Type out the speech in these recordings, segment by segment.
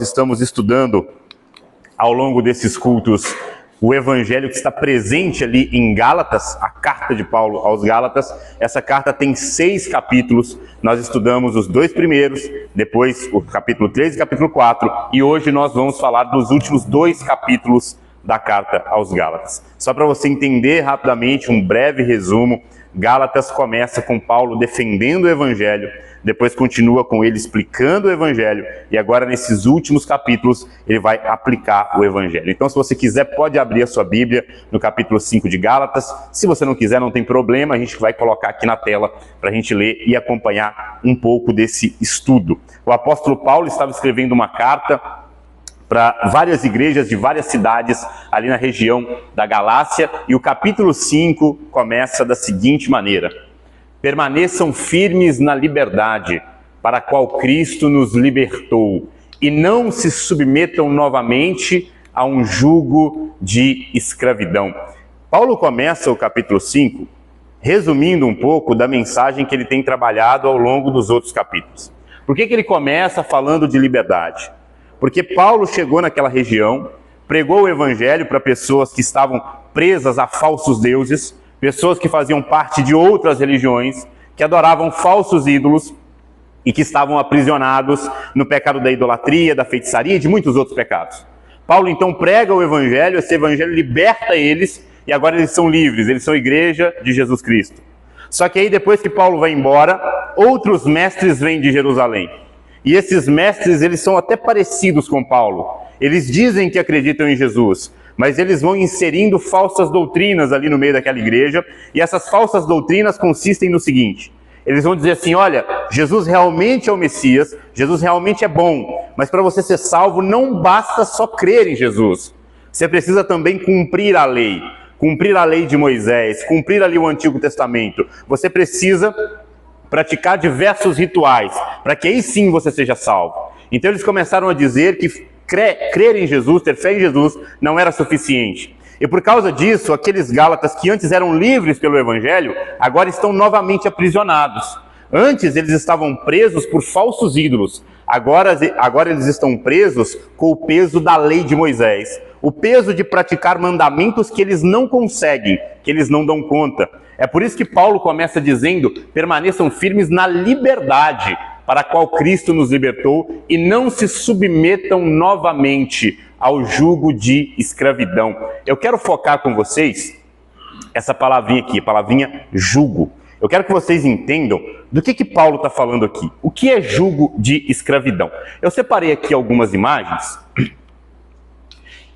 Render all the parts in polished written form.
Estamos estudando ao longo desses cultos o evangelho que está presente ali em Gálatas, a carta de Paulo aos Gálatas. Essa carta tem 6 capítulos, nós estudamos os 2 primeiros, depois o capítulo 3 e capítulo 4, e hoje nós vamos falar dos últimos 2 capítulos da carta aos Gálatas. Só para você entender rapidamente, um breve resumo: Gálatas começa com Paulo defendendo o evangelho, depois continua com ele explicando o evangelho, e agora nesses últimos capítulos ele vai aplicar o evangelho. Então, se você quiser, pode abrir a sua Bíblia no capítulo 5 de Gálatas. Se você não quiser, não tem problema, a gente vai colocar aqui na tela para a gente ler e acompanhar um pouco desse estudo. O apóstolo Paulo estava escrevendo uma carta para várias igrejas de várias cidades ali na região da Galácia, e o capítulo 5 começa da seguinte maneira: permaneçam firmes na liberdade para a qual Cristo nos libertou, e não se submetam novamente a um jugo de escravidão. Paulo começa o capítulo 5 resumindo um pouco da mensagem que ele tem trabalhado ao longo dos outros capítulos. Por que ele começa falando de liberdade? Porque Paulo chegou naquela região, pregou o evangelho para pessoas que estavam presas a falsos deuses, pessoas que faziam parte de outras religiões, que adoravam falsos ídolos e que estavam aprisionados no pecado da idolatria, da feitiçaria e de muitos outros pecados. Paulo então prega o evangelho, esse evangelho liberta eles e agora eles são livres, eles são igreja de Jesus Cristo. Só que aí, depois que Paulo vai embora, outros mestres vêm de Jerusalém. E esses mestres, eles são até parecidos com Paulo. Eles dizem que acreditam em Jesus, mas eles vão inserindo falsas doutrinas ali no meio daquela igreja, e essas falsas doutrinas consistem no seguinte: eles vão dizer assim: olha, Jesus realmente é o Messias, Jesus realmente é bom, mas para você ser salvo não basta só crer em Jesus, você precisa também cumprir a lei de Moisés, cumprir ali o Antigo Testamento, você precisa praticar diversos rituais, para que aí sim você seja salvo. Então eles começaram a dizer que crer em Jesus, ter fé em Jesus, não era suficiente. E por causa disso, aqueles Gálatas que antes eram livres pelo evangelho, agora estão novamente aprisionados. Antes eles estavam presos por falsos ídolos, agora eles estão presos com o peso da lei de Moisés, o peso de praticar mandamentos que eles não conseguem, que eles não dão conta. É por isso que Paulo começa dizendo: permaneçam firmes na liberdade para a qual Cristo nos libertou, e não se submetam novamente ao jugo de escravidão. Eu quero focar com vocês essa palavrinha aqui, a palavrinha jugo. Eu quero que vocês entendam do que Paulo está falando aqui. O que é jugo de escravidão? Eu separei aqui algumas imagens.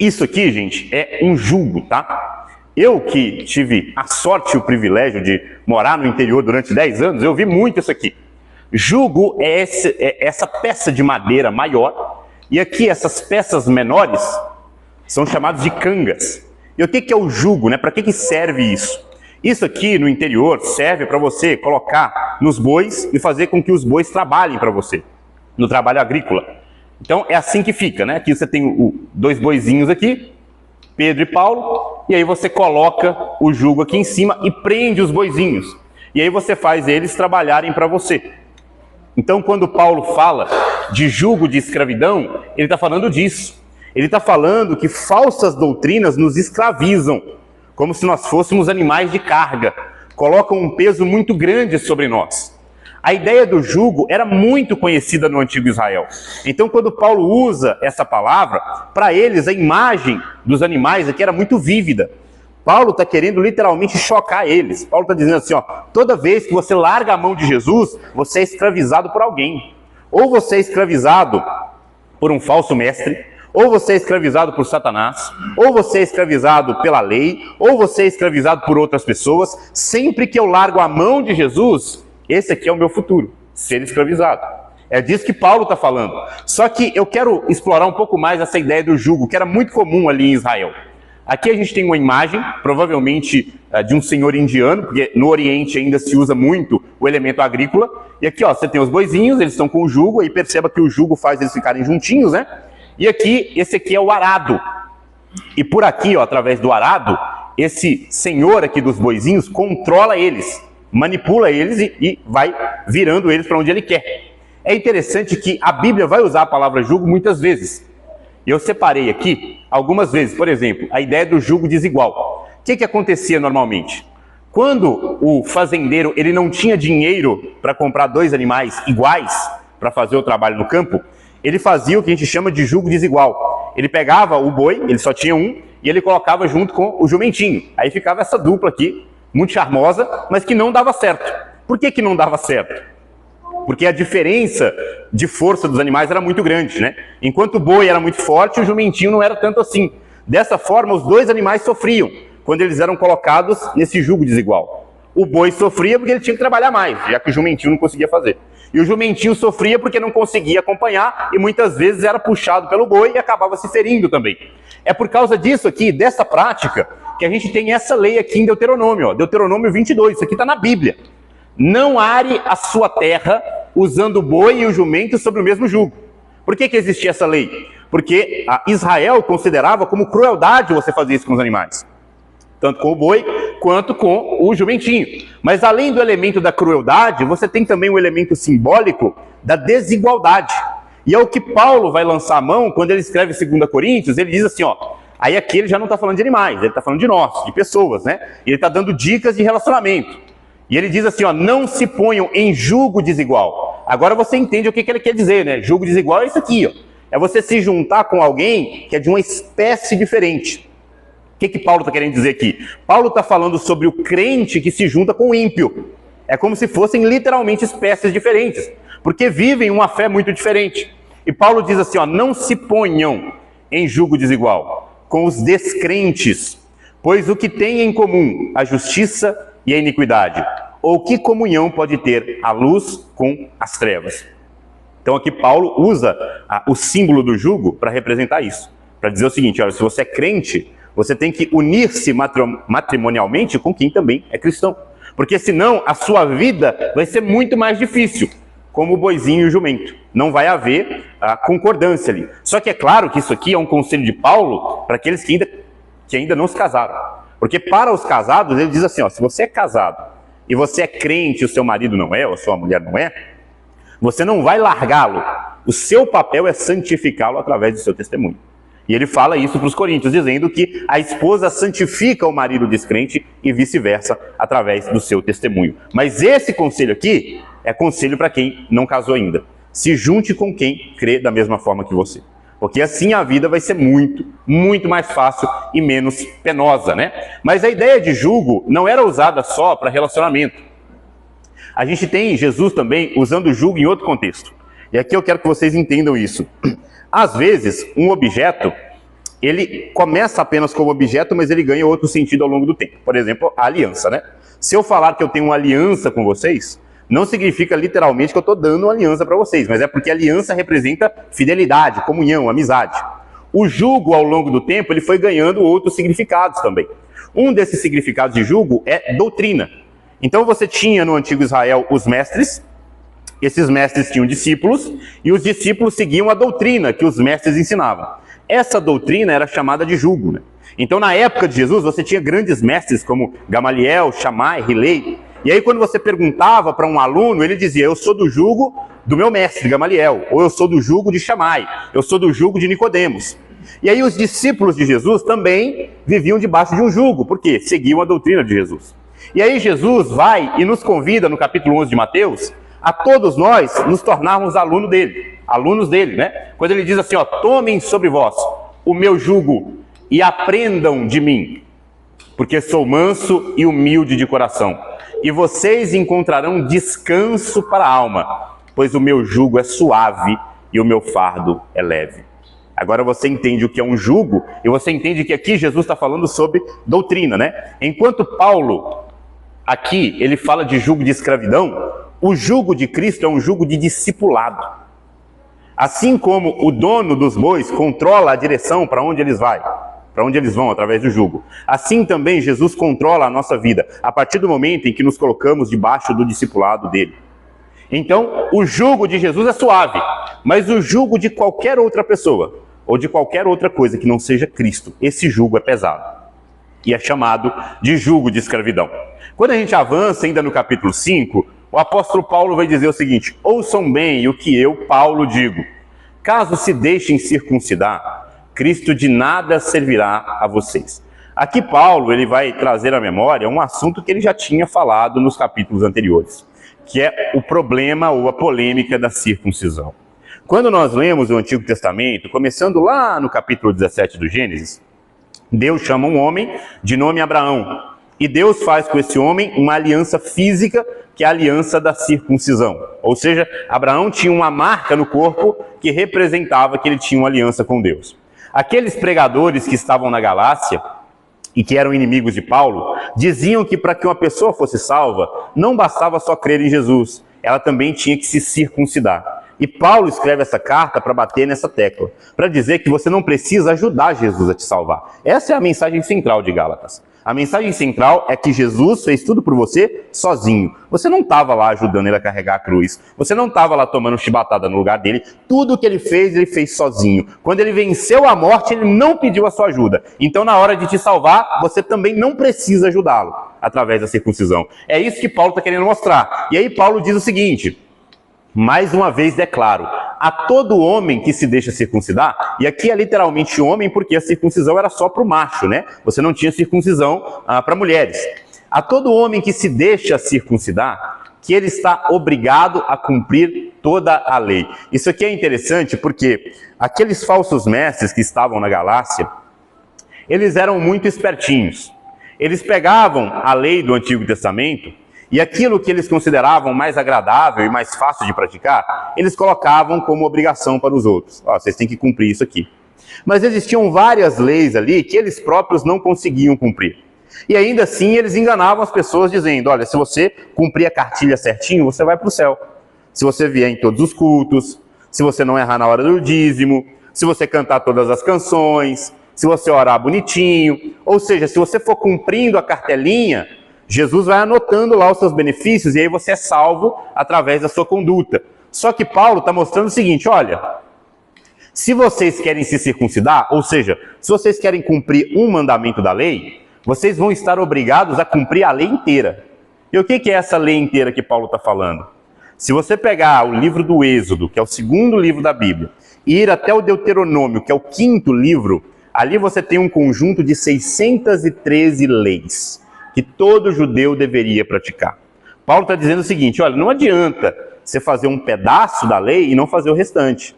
Isso aqui, gente, é um jugo, tá? Eu que tive a sorte e o privilégio de morar no interior durante 10 anos, eu vi muito isso aqui. Jugo é essa peça de madeira maior, e aqui essas peças menores são chamadas de cangas. E o que é o jugo, né? Para que serve isso? Isso aqui no interior serve para você colocar nos bois e fazer com que os bois trabalhem para você, no trabalho agrícola. Então é assim que fica, né? Aqui você tem 2 boizinhos aqui, Pedro e Paulo, e aí você coloca o jugo aqui em cima e prende os boizinhos. E aí você faz eles trabalharem para você. Então, quando Paulo fala de jugo de escravidão, ele está falando disso. Ele está falando que falsas doutrinas nos escravizam, como se nós fôssemos animais de carga, colocam um peso muito grande sobre nós. A ideia do jugo era muito conhecida no antigo Israel. Então, quando Paulo usa essa palavra, para eles a imagem dos animais aqui era muito vívida. Paulo está querendo literalmente chocar eles. Paulo está dizendo assim, ó: toda vez que você larga a mão de Jesus, você é escravizado por alguém. Ou você é escravizado por um falso mestre, ou você é escravizado por Satanás, ou você é escravizado pela lei, ou você é escravizado por outras pessoas. Sempre que eu largo a mão de Jesus, esse aqui é o meu futuro, ser escravizado. É disso que Paulo está falando. Só que eu quero explorar um pouco mais essa ideia do jugo, que era muito comum ali em Israel. Aqui a gente tem uma imagem, provavelmente de um senhor indiano, porque no Oriente ainda se usa muito o elemento agrícola. E aqui, ó, você tem os boizinhos, eles estão com o jugo, aí perceba que o jugo faz eles ficarem juntinhos, né? E aqui, esse aqui é o arado. E por aqui, ó, através do arado, esse senhor aqui dos boizinhos controla eles, manipula eles e vai virando eles para onde ele quer. É interessante que a Bíblia vai usar a palavra jugo muitas vezes. E eu separei aqui algumas vezes. Por exemplo, a ideia do jugo desigual. O que acontecia normalmente? Quando o fazendeiro ele não tinha dinheiro para comprar 2 animais iguais para fazer o trabalho no campo, ele fazia o que a gente chama de jugo desigual. Ele pegava o boi, ele só tinha um, e ele colocava junto com o jumentinho. Aí ficava essa dupla aqui, muito charmosa, mas que não dava certo. Por que não dava certo? Porque a diferença de força dos animais era muito grande, né? Enquanto o boi era muito forte, o jumentinho não era tanto assim. Dessa forma, os 2 animais sofriam quando eles eram colocados nesse jugo desigual. O boi sofria porque ele tinha que trabalhar mais, já que o jumentinho não conseguia fazer. E o jumentinho sofria porque não conseguia acompanhar e muitas vezes era puxado pelo boi e acabava se ferindo também. É por causa disso aqui, dessa prática, que a gente tem essa lei aqui em Deuteronômio, ó, Deuteronômio 22, isso aqui está na Bíblia. Não are a sua terra usando o boi e o jumento sobre o mesmo jugo. Por que existia essa lei? Porque Israel considerava como crueldade você fazer isso com os animais. Tanto com o boi, quanto com o jumentinho. Mas além do elemento da crueldade, você tem também um elemento simbólico da desigualdade. E é o que Paulo vai lançar a mão quando ele escreve 2 Coríntios, ele diz assim, ó, aí aqui ele já não está falando de animais, ele está falando de nós, de pessoas, né? E ele está dando dicas de relacionamento. E ele diz assim, ó, não se ponham em jugo desigual. Agora você entende o que ele quer dizer, né? Jugo desigual é isso aqui, ó. É você se juntar com alguém que é de uma espécie diferente. O que Paulo está querendo dizer aqui? Paulo está falando sobre o crente que se junta com o ímpio. É como se fossem literalmente espécies diferentes, porque vivem uma fé muito diferente. E Paulo diz assim, ó, não se ponham em jugo desigual com os descrentes, pois o que tem em comum a justiça e a iniquidade? Ou que comunhão pode ter a luz com as trevas? Então aqui Paulo usa o símbolo do jugo para representar isso. Para dizer o seguinte, olha, se você é crente, você tem que unir-se matrimonialmente com quem também é cristão. Porque senão a sua vida vai ser muito mais difícil, como o boizinho e o jumento. Não vai haver a concordância ali. Só que é claro que isso aqui é um conselho de Paulo para aqueles que ainda não se casaram. Porque para os casados, ele diz assim, ó, se você é casado e você é crente e o seu marido não é, ou a sua mulher não é, você não vai largá-lo. O seu papel é santificá-lo através do seu testemunho. E ele fala isso para os coríntios, dizendo que a esposa santifica o marido descrente e vice-versa através do seu testemunho. Mas esse conselho aqui é conselho para quem não casou ainda. Se junte com quem crê da mesma forma que você. Porque assim a vida vai ser muito, muito mais fácil e menos penosa, né? Mas a ideia de jugo não era usada só para relacionamento. A gente tem Jesus também usando o jugo em outro contexto. E aqui eu quero que vocês entendam isso. Às vezes, um objeto, ele começa apenas como objeto, mas ele ganha outro sentido ao longo do tempo. Por exemplo, a aliança, né? Se eu falar que eu tenho uma aliança com vocês, não significa literalmente que eu estou dando uma aliança para vocês, mas é porque a aliança representa fidelidade, comunhão, amizade. O jugo, ao longo do tempo, ele foi ganhando outros significados também. Um desses significados de jugo é doutrina. Então você tinha no antigo Israel os mestres, esses mestres tinham discípulos, e os discípulos seguiam a doutrina que os mestres ensinavam. Essa doutrina era chamada de jugo, né? Então na época de Jesus você tinha grandes mestres como Gamaliel, Shammai, Hilei. E aí quando você perguntava para um aluno, ele dizia, eu sou do jugo do meu mestre Gamaliel, ou eu sou do jugo de Shammai, eu sou do jugo de Nicodemos. E aí os discípulos de Jesus também viviam debaixo de um jugo, porque seguiam a doutrina de Jesus. E aí Jesus vai e nos convida no capítulo 11 de Mateus, a todos nós nos tornarmos alunos dele, né? Quando ele diz assim, ó, tomem sobre vós o meu jugo e aprendam de mim, porque sou manso e humilde de coração, e vocês encontrarão descanso para a alma, pois o meu jugo é suave e o meu fardo é leve. Agora você entende o que é um jugo, e você entende que aqui Jesus está falando sobre doutrina, né? Enquanto Paulo, aqui, ele fala de jugo de escravidão, o jugo de Cristo é um jugo de discipulado. Assim como o dono dos bois controla a direção para onde eles vão através do jugo, assim também Jesus controla a nossa vida, a partir do momento em que nos colocamos debaixo do discipulado dele. Então, o jugo de Jesus é suave, mas o jugo de qualquer outra pessoa, ou de qualquer outra coisa que não seja Cristo, esse jugo é pesado. E é chamado de jugo de escravidão. Quando a gente avança ainda no capítulo 5, o apóstolo Paulo vai dizer o seguinte: ouçam bem o que eu, Paulo, digo. Caso se deixem circuncidar, Cristo de nada servirá a vocês. Aqui Paulo ele vai trazer à memória um assunto que ele já tinha falado nos capítulos anteriores, que é o problema ou a polêmica da circuncisão. Quando nós lemos o Antigo Testamento, começando lá no capítulo 17 do Gênesis, Deus chama um homem de nome Abraão. E Deus faz com esse homem uma aliança física, que é a aliança da circuncisão. Ou seja, Abraão tinha uma marca no corpo que representava que ele tinha uma aliança com Deus. Aqueles pregadores que estavam na Galácia e que eram inimigos de Paulo, diziam que para que uma pessoa fosse salva, não bastava só crer em Jesus, ela também tinha que se circuncidar. E Paulo escreve essa carta para bater nessa tecla, para dizer que você não precisa ajudar Jesus a te salvar. Essa é a mensagem central de Gálatas. A mensagem central é que Jesus fez tudo por você sozinho. Você não estava lá ajudando ele a carregar a cruz. Você não estava lá tomando chibatada no lugar dele. Tudo o que ele fez sozinho. Quando ele venceu a morte, ele não pediu a sua ajuda. Então, na hora de te salvar, você também não precisa ajudá-lo através da circuncisão. É isso que Paulo está querendo mostrar. E aí Paulo diz o seguinte: mais uma vez declaro, a todo homem que se deixa circuncidar, e aqui é literalmente homem porque a circuncisão era só para o macho, né? Você não tinha circuncisão para mulheres. A todo homem que se deixa circuncidar, que ele está obrigado a cumprir toda a lei. Isso aqui é interessante porque aqueles falsos mestres que estavam na Galácia, eles eram muito espertinhos. Eles pegavam a lei do Antigo Testamento e aquilo que eles consideravam mais agradável e mais fácil de praticar, eles colocavam como obrigação para os outros. Vocês têm que cumprir isso aqui. Mas existiam várias leis ali que eles próprios não conseguiam cumprir. E ainda assim eles enganavam as pessoas dizendo: olha, se você cumprir a cartilha certinho, você vai para o céu. Se você vier em todos os cultos, se você não errar na hora do dízimo, se você cantar todas as canções, se você orar bonitinho, ou seja, se você for cumprindo a cartelinha, Jesus vai anotando lá os seus benefícios e aí você é salvo através da sua conduta. Só que Paulo está mostrando o seguinte: olha, se vocês querem se circuncidar, ou seja, se vocês querem cumprir um mandamento da lei, vocês vão estar obrigados a cumprir a lei inteira. E o que é essa lei inteira que Paulo está falando? Se você pegar o livro do Êxodo, que é o segundo livro da Bíblia, e ir até o Deuteronômio, que é o quinto livro, ali você tem um conjunto de 613 leis que todo judeu deveria praticar. Paulo está dizendo o seguinte: olha, não adianta você fazer um pedaço da lei e não fazer o restante.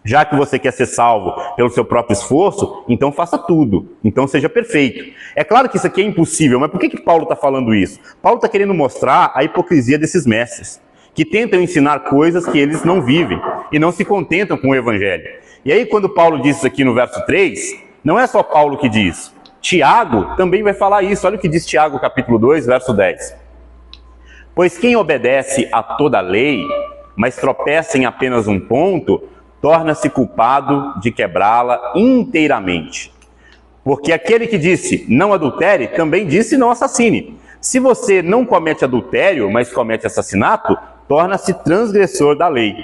Já que você quer ser salvo pelo seu próprio esforço, então faça tudo. Então seja perfeito. É claro que isso aqui é impossível, mas por que Paulo está falando isso? Paulo está querendo mostrar a hipocrisia desses mestres, que tentam ensinar coisas que eles não vivem e não se contentam com o evangelho. E aí quando Paulo diz isso aqui no verso 3, não é só Paulo que diz. Tiago também vai falar isso. Olha o que diz Tiago, capítulo 2, verso 10. Pois quem obedece a toda a lei, mas tropeça em apenas um ponto, torna-se culpado de quebrá-la inteiramente. Porque aquele que disse não adultere, também disse não assassine. Se você não comete adultério, mas comete assassinato, torna-se transgressor da lei.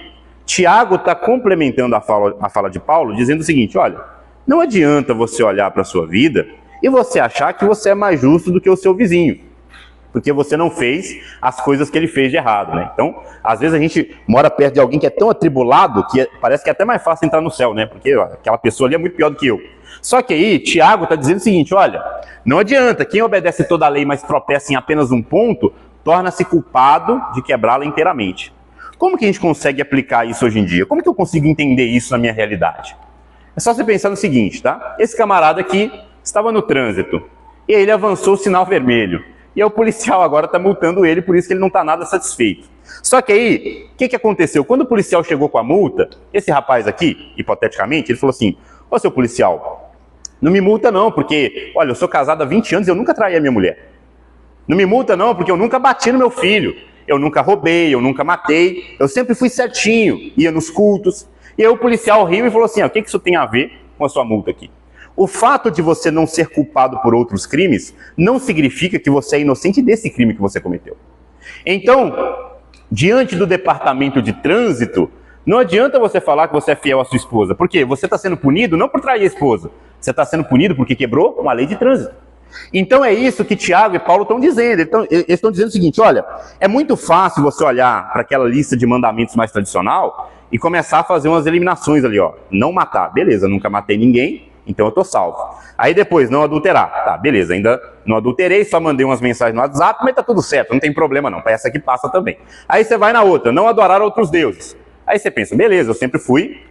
Tiago está complementando a fala de Paulo, dizendo o seguinte: olha, não adianta você olhar para a sua vida e você achar que você é mais justo do que o seu vizinho, porque você não fez as coisas que ele fez de errado, né? Então, às vezes a gente mora perto de alguém que é tão atribulado que parece que é até mais fácil entrar no céu, né? Porque aquela pessoa ali é muito pior do que eu. Só que aí, Tiago está dizendo o seguinte: olha, não adianta, quem obedece toda a lei, mas tropeça em apenas um ponto, torna-se culpado de quebrá-la inteiramente. Como que a gente consegue aplicar isso hoje em dia? Como que eu consigo entender isso na minha realidade? É só você pensar no seguinte, tá? Esse camarada aqui estava no trânsito e ele avançou o sinal vermelho. E o policial agora está multando ele, por isso que ele não está nada satisfeito. Só que aí, o que aconteceu? Quando o policial chegou com a multa, esse rapaz aqui, hipoteticamente, ele falou assim: ô seu policial, não me multa não, porque, olha, eu sou casado há 20 anos e eu nunca traí a minha mulher. Não me multa não, porque eu nunca bati no meu filho. Eu nunca roubei, eu nunca matei, eu sempre fui certinho, ia nos cultos. E aí o policial riu e falou assim: o que isso tem a ver com a sua multa aqui? O fato de você não ser culpado por outros crimes não significa que você é inocente desse crime que você cometeu. Então, diante do departamento de trânsito, não adianta você falar que você é fiel à sua esposa. Por quê? Você está sendo punido não por trair a esposa. Você está sendo punido porque quebrou uma lei de trânsito. Então é isso que Tiago e Paulo estão dizendo. Eles estão dizendo o seguinte: olha, é muito fácil você olhar para aquela lista de mandamentos mais tradicional e começar a fazer umas eliminações ali, ó. Não matar, beleza, nunca matei ninguém, então eu tô salvo. Aí depois, não adulterar, tá, beleza, ainda não adulterei, só mandei umas mensagens no WhatsApp, mas tá tudo certo, não tem problema não, essa aqui passa também. Aí você vai na outra, não adorar outros deuses. Aí você pensa, beleza, eu sempre fui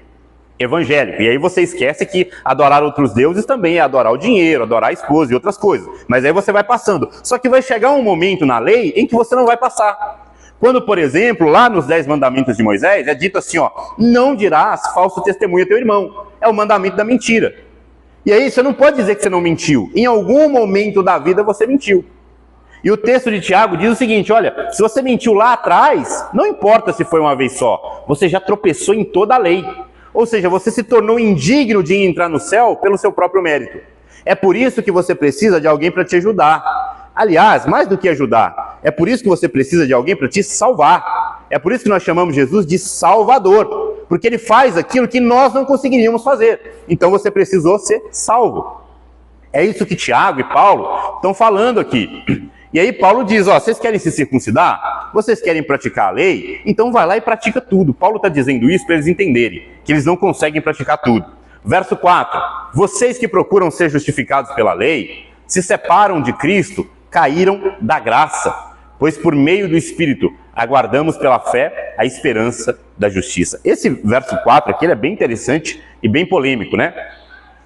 evangélico. E aí você esquece que adorar outros deuses também é adorar o dinheiro, adorar a esposa e outras coisas. Mas aí você vai passando. Só que vai chegar um momento na lei em que você não vai passar. Quando, por exemplo, lá nos 10 mandamentos de Moisés, é dito assim, ó, não dirás falso testemunho a teu irmão. É o mandamento da mentira. E aí você não pode dizer que você não mentiu. Em algum momento da vida você mentiu. E o texto de Tiago diz o seguinte, olha, se você mentiu lá atrás, não importa se foi uma vez só, você já tropeçou em toda a lei. Ou seja, você se tornou indigno de entrar no céu pelo seu próprio mérito. É por isso que você precisa de alguém para te ajudar. Aliás, mais do que ajudar, é por isso que você precisa de alguém para te salvar. É por isso que nós chamamos Jesus de Salvador. Porque ele faz aquilo que nós não conseguiríamos fazer. Então você precisou ser salvo. É isso que Tiago e Paulo estão falando aqui. E aí Paulo diz, ó, vocês querem se circuncidar? Vocês querem praticar a lei? Então vai lá e pratica tudo. Paulo está dizendo isso para eles entenderem que eles não conseguem praticar tudo. Verso 4. Vocês que procuram ser justificados pela lei, se separam de Cristo, caíram da graça. Pois por meio do Espírito aguardamos pela fé a esperança da justiça. Esse verso 4 aqui ele é bem interessante e bem polêmico, né?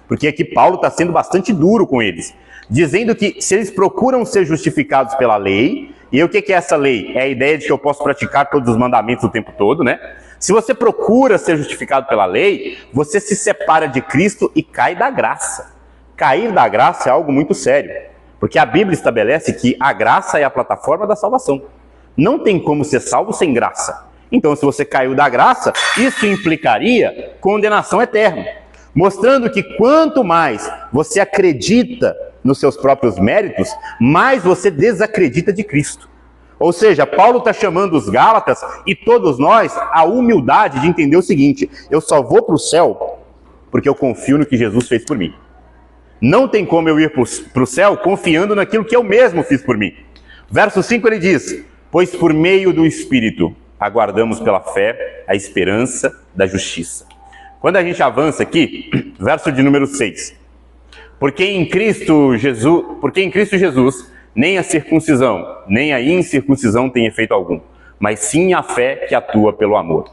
Porque aqui Paulo está sendo bastante duro com eles, dizendo que se eles procuram ser justificados pela lei, e o que é essa lei? É a ideia de que eu posso praticar todos os mandamentos o tempo todo, né? Se você procura ser justificado pela lei, você se separa de Cristo e cai da graça. Cair da graça é algo muito sério, porque a Bíblia estabelece que a graça é a plataforma da salvação. Não tem como ser salvo sem graça. Então, se você caiu da graça, isso implicaria condenação eterna. Mostrando que quanto mais você acredita nos seus próprios méritos, mais você desacredita de Cristo. Ou seja, Paulo está chamando os Gálatas e todos nós a humildade de entender o seguinte: eu só vou para o céu porque eu confio no que Jesus fez por mim. Não tem como eu ir para o céu confiando naquilo que eu mesmo fiz por mim. Verso 5 ele diz, pois por meio do Espírito aguardamos pela fé a esperança da justiça. Quando a gente avança aqui, verso de número 6. Porque em Cristo Jesus, nem a circuncisão, nem a incircuncisão tem efeito algum, mas sim a fé que atua pelo amor.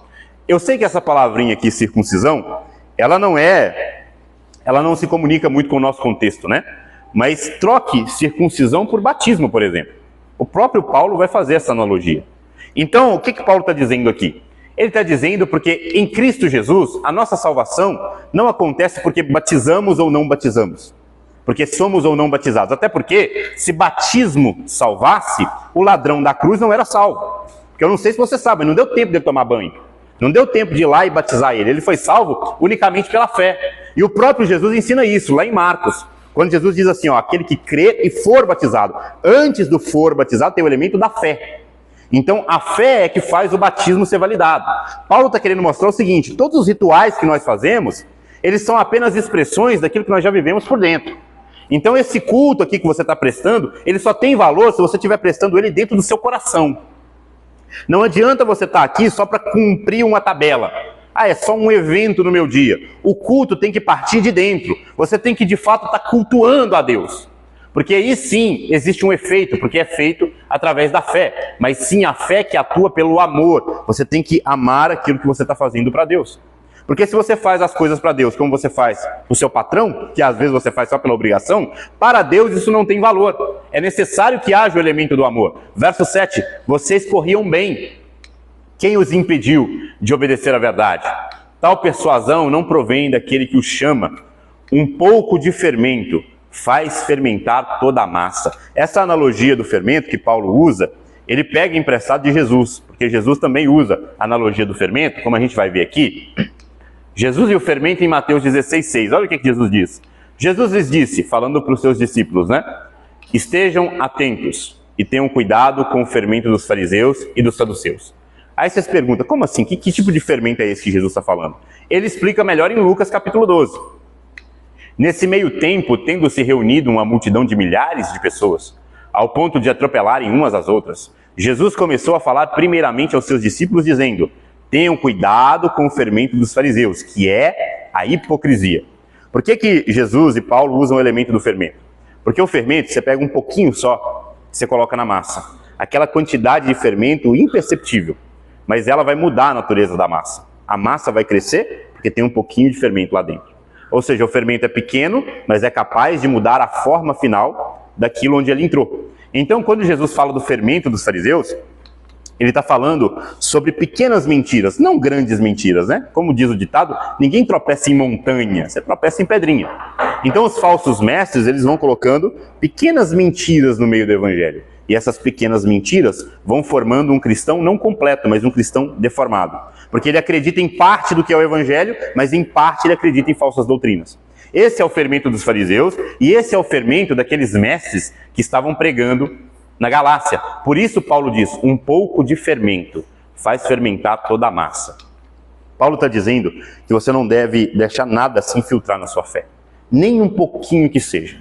Eu sei que essa palavrinha aqui, circuncisão, ela não se comunica muito com o nosso contexto, né? Mas troque circuncisão por batismo, por exemplo. O próprio Paulo vai fazer essa analogia. Então, o que Paulo está dizendo aqui? Ele está dizendo porque em Cristo Jesus, a nossa salvação não acontece porque batizamos ou não batizamos. Porque somos ou não batizados. Até porque, se batismo salvasse, o ladrão da cruz não era salvo. Porque eu não sei se você sabe, não deu tempo de ele tomar banho. Não deu tempo de ir lá e batizar ele. Ele foi salvo unicamente pela fé. E o próprio Jesus ensina isso, lá em Marcos. Quando Jesus diz assim, ó, aquele que crê e for batizado. Antes do for batizado tem o elemento da fé. Então, a fé é que faz o batismo ser validado. Paulo está querendo mostrar o seguinte, todos os rituais que nós fazemos, eles são apenas expressões daquilo que nós já vivemos por dentro. Então, esse culto aqui que você está prestando, ele só tem valor se você estiver prestando ele dentro do seu coração. Não adianta você estar aqui só para cumprir uma tabela. Ah, é só um evento no meu dia. O culto tem que partir de dentro. Você tem que, de fato, estar cultuando a Deus. Porque aí sim existe um efeito, porque é feito através da fé. Mas sim a fé que atua pelo amor. Você tem que amar aquilo que você está fazendo para Deus. Porque se você faz as coisas para Deus como você faz o seu patrão, que às vezes você faz só pela obrigação, para Deus isso não tem valor. É necessário que haja o elemento do amor. Verso 7, vocês corriam bem. Quem os impediu de obedecer à verdade? Tal persuasão não provém daquele que os chama. Um pouco de fermento faz fermentar toda a massa. Essa analogia do fermento que Paulo usa, ele pega emprestado de Jesus, porque Jesus também usa a analogia do fermento, como a gente vai ver aqui. Jesus e o fermento em Mateus 16:6. Olha o que Jesus diz. Jesus lhes disse, falando para os seus discípulos, né? Estejam atentos e tenham cuidado com o fermento dos fariseus e dos saduceus. Aí vocês perguntam, como assim? Que tipo de fermento é esse que Jesus está falando? Ele explica melhor em Lucas capítulo 12. Nesse meio tempo, tendo se reunido uma multidão de milhares de pessoas, ao ponto de atropelarem umas às outras, Jesus começou a falar primeiramente aos seus discípulos, dizendo: tenham cuidado com o fermento dos fariseus, que é a hipocrisia. Por que Jesus e Paulo usam o elemento do fermento? Porque o fermento, você pega um pouquinho só, você coloca na massa. Aquela quantidade de fermento imperceptível, mas ela vai mudar a natureza da massa. A massa vai crescer porque tem um pouquinho de fermento lá dentro. Ou seja, o fermento é pequeno, mas é capaz de mudar a forma final daquilo onde ele entrou. Então, quando Jesus fala do fermento dos fariseus, ele está falando sobre pequenas mentiras, não grandes mentiras, né? Como diz o ditado, ninguém tropeça em montanha, você tropeça em pedrinha. Então, os falsos mestres, eles vão colocando pequenas mentiras no meio do evangelho. E essas pequenas mentiras vão formando um cristão não completo, mas um cristão deformado. Porque ele acredita em parte do que é o evangelho, mas em parte ele acredita em falsas doutrinas. Esse é o fermento dos fariseus e esse é o fermento daqueles mestres que estavam pregando na Galácia. Por isso Paulo diz, um pouco de fermento faz fermentar toda a massa. Paulo está dizendo que você não deve deixar nada se infiltrar na sua fé. Nem um pouquinho que seja.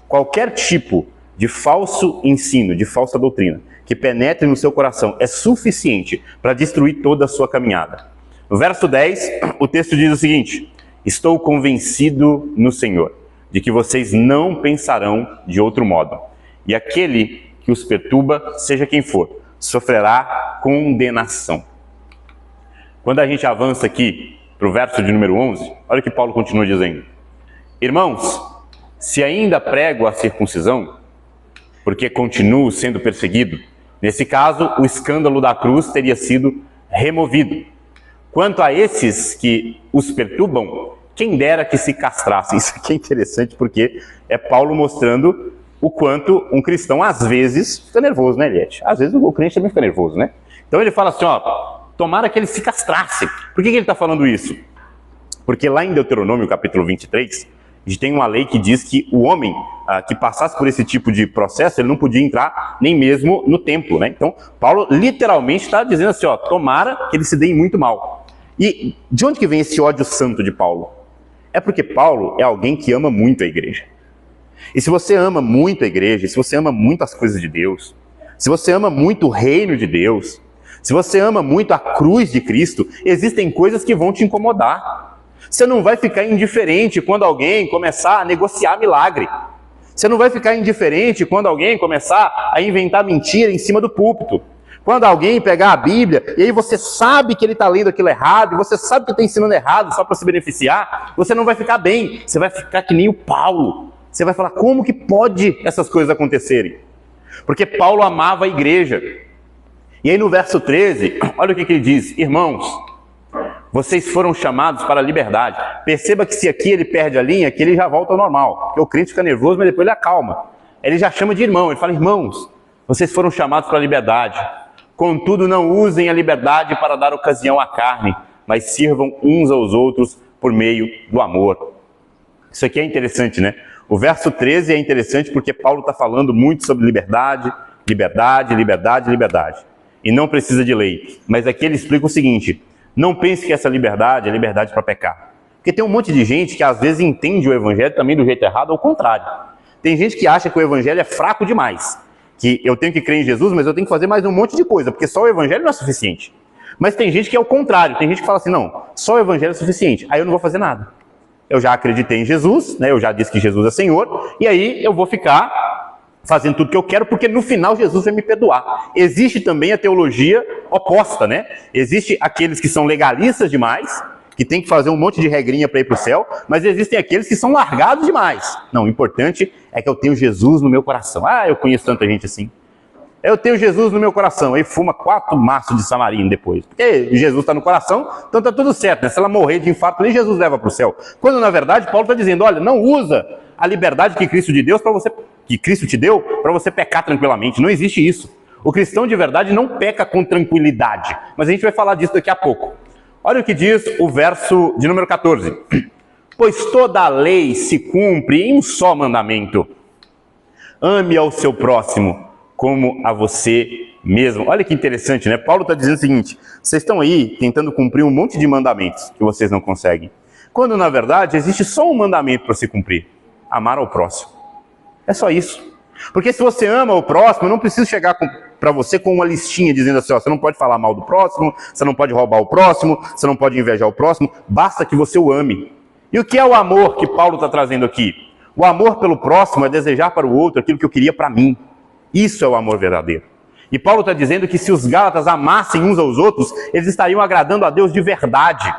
Qualquer tipo de falso ensino, de falsa doutrina, que penetre no seu coração, é suficiente para destruir toda a sua caminhada. No verso 10, o texto diz o seguinte: estou convencido no Senhor, de que vocês não pensarão de outro modo. E aquele que os perturba, seja quem for, sofrerá condenação. Quando a gente avança aqui para o verso de número 11, olha o que Paulo continua dizendo. Irmãos, se ainda prego a circuncisão, porque continuo sendo perseguido, nesse caso, o escândalo da cruz teria sido removido. Quanto a esses que os perturbam, quem dera que se castrassem. Isso aqui é interessante porque é Paulo mostrando o quanto um cristão às vezes fica nervoso, né, Eliette? Às vezes o crente também fica nervoso, né? Então ele fala assim, ó, tomara que eles se castrassem. Por que ele está falando isso? Porque lá em Deuteronômio, capítulo 23, a gente tem uma lei que diz que o homem que passasse por esse tipo de processo, ele não podia entrar nem mesmo no templo, né? Então, Paulo literalmente está dizendo assim, ó, tomara que eles se deem muito mal. E de onde que vem esse ódio santo de Paulo? É porque Paulo é alguém que ama muito a igreja. E se você ama muito a igreja, se você ama muito as coisas de Deus, se você ama muito o reino de Deus, se você ama muito a cruz de Cristo, existem coisas que vão te incomodar. Você não vai ficar indiferente quando alguém começar a negociar milagre. Você não vai ficar indiferente quando alguém começar a inventar mentira em cima do púlpito. Quando alguém pegar a Bíblia e aí você sabe que ele está lendo aquilo errado, e você sabe que está ensinando errado só para se beneficiar, você não vai ficar bem. Você vai ficar que nem o Paulo. Você vai falar, como que pode essas coisas acontecerem? Porque Paulo amava a igreja. E aí no verso 13, olha o que ele diz. Irmãos, vocês foram chamados para a liberdade. Perceba que se aqui ele perde a linha, aqui ele já volta ao normal. Porque o crente fica nervoso, mas depois ele acalma. Ele já chama de irmão, ele fala, irmãos, vocês foram chamados para a liberdade. Contudo, não usem a liberdade para dar ocasião à carne, mas sirvam uns aos outros por meio do amor. Isso aqui é interessante, né? O verso 13 é interessante porque Paulo está falando muito sobre liberdade, liberdade, liberdade, liberdade. E não precisa de lei. Mas aqui ele explica o seguinte, não pense que essa liberdade é liberdade para pecar. Porque tem um monte de gente que às vezes entende o evangelho também do jeito errado, ao contrário. Tem gente que acha que o evangelho é fraco demais. Que eu tenho que crer em Jesus, mas eu tenho que fazer mais um monte de coisa, porque só o evangelho não é suficiente. Mas tem gente que é o contrário, tem gente que fala assim, não, só o evangelho é suficiente, aí eu não vou fazer nada. Eu já acreditei em Jesus, né? Eu já disse que Jesus é Senhor, e aí eu vou ficar fazendo tudo que eu quero, porque no final Jesus vai me perdoar. Existe também a teologia oposta, né? Existe aqueles que são legalistas demais, que tem que fazer um monte de regrinha para ir para o céu, mas existem aqueles que são largados demais. Não, o importante é que eu tenho Jesus no meu coração. Ah, eu conheço tanta gente assim. Eu tenho Jesus no meu coração. Aí fuma 4 maços de samarino depois. Porque Jesus está no coração, então está tudo certo, né? Se ela morrer de infarto, nem Jesus leva para o céu. Quando na verdade Paulo está dizendo, olha, não usa a liberdade que Cristo te deu para você pecar tranquilamente. Não existe isso. O cristão de verdade não peca com tranquilidade. Mas a gente vai falar disso daqui a pouco. Olha o que diz o verso de número 14. Pois toda a lei se cumpre em um só mandamento. Ame ao seu próximo como a você mesmo. Olha que interessante, né? Paulo está dizendo o seguinte, vocês estão aí tentando cumprir um monte de mandamentos que vocês não conseguem. Quando, na verdade, existe só um mandamento para se cumprir: amar ao próximo. É só isso. Porque se você ama o próximo, eu não preciso chegar para você com uma listinha dizendo assim, ó, você não pode falar mal do próximo, você não pode roubar o próximo, você não pode invejar o próximo, basta que você o ame. E o que é o amor que Paulo está trazendo aqui? O amor pelo próximo é desejar para o outro aquilo que eu queria para mim. Isso é o amor verdadeiro. E Paulo está dizendo que se os Gálatas amassem uns aos outros, eles estariam agradando a Deus de verdade.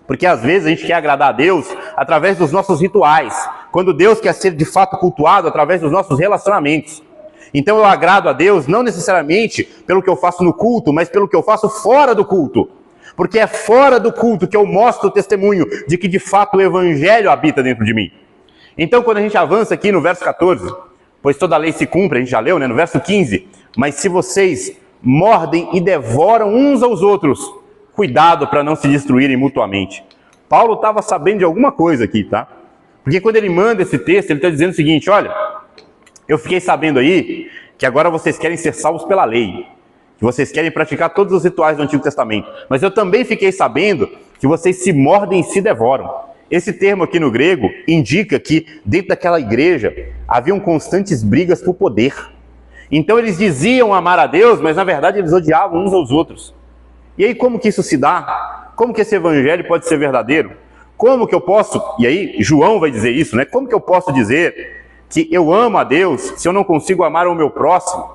Porque às vezes a gente quer agradar a Deus através dos nossos rituais, quando Deus quer ser de fato cultuado através dos nossos relacionamentos. Então eu agrado a Deus não necessariamente pelo que eu faço no culto, mas pelo que eu faço fora do culto. Porque é fora do culto que eu mostro o testemunho de que de fato o Evangelho habita dentro de mim. Então quando a gente avança aqui no verso 14, pois toda a lei se cumpre, a gente já leu, né? No verso 15, mas se vocês mordem e devoram uns aos outros, cuidado para não se destruírem mutuamente. Paulo estava sabendo de alguma coisa aqui, tá? Porque quando ele manda esse texto, ele está dizendo o seguinte: olha, eu fiquei sabendo aí que agora vocês querem ser salvos pela lei, que vocês querem praticar todos os rituais do Antigo Testamento, mas eu também fiquei sabendo que vocês se mordem e se devoram. Esse termo aqui no grego indica que dentro daquela igreja haviam constantes brigas por poder. Então eles diziam amar a Deus, mas na verdade eles odiavam uns aos outros. E aí como que isso se dá? Como que esse evangelho pode ser verdadeiro? Como que eu posso, e aí João vai dizer isso, né? Como que eu posso dizer que eu amo a Deus se eu não consigo amar o meu próximo?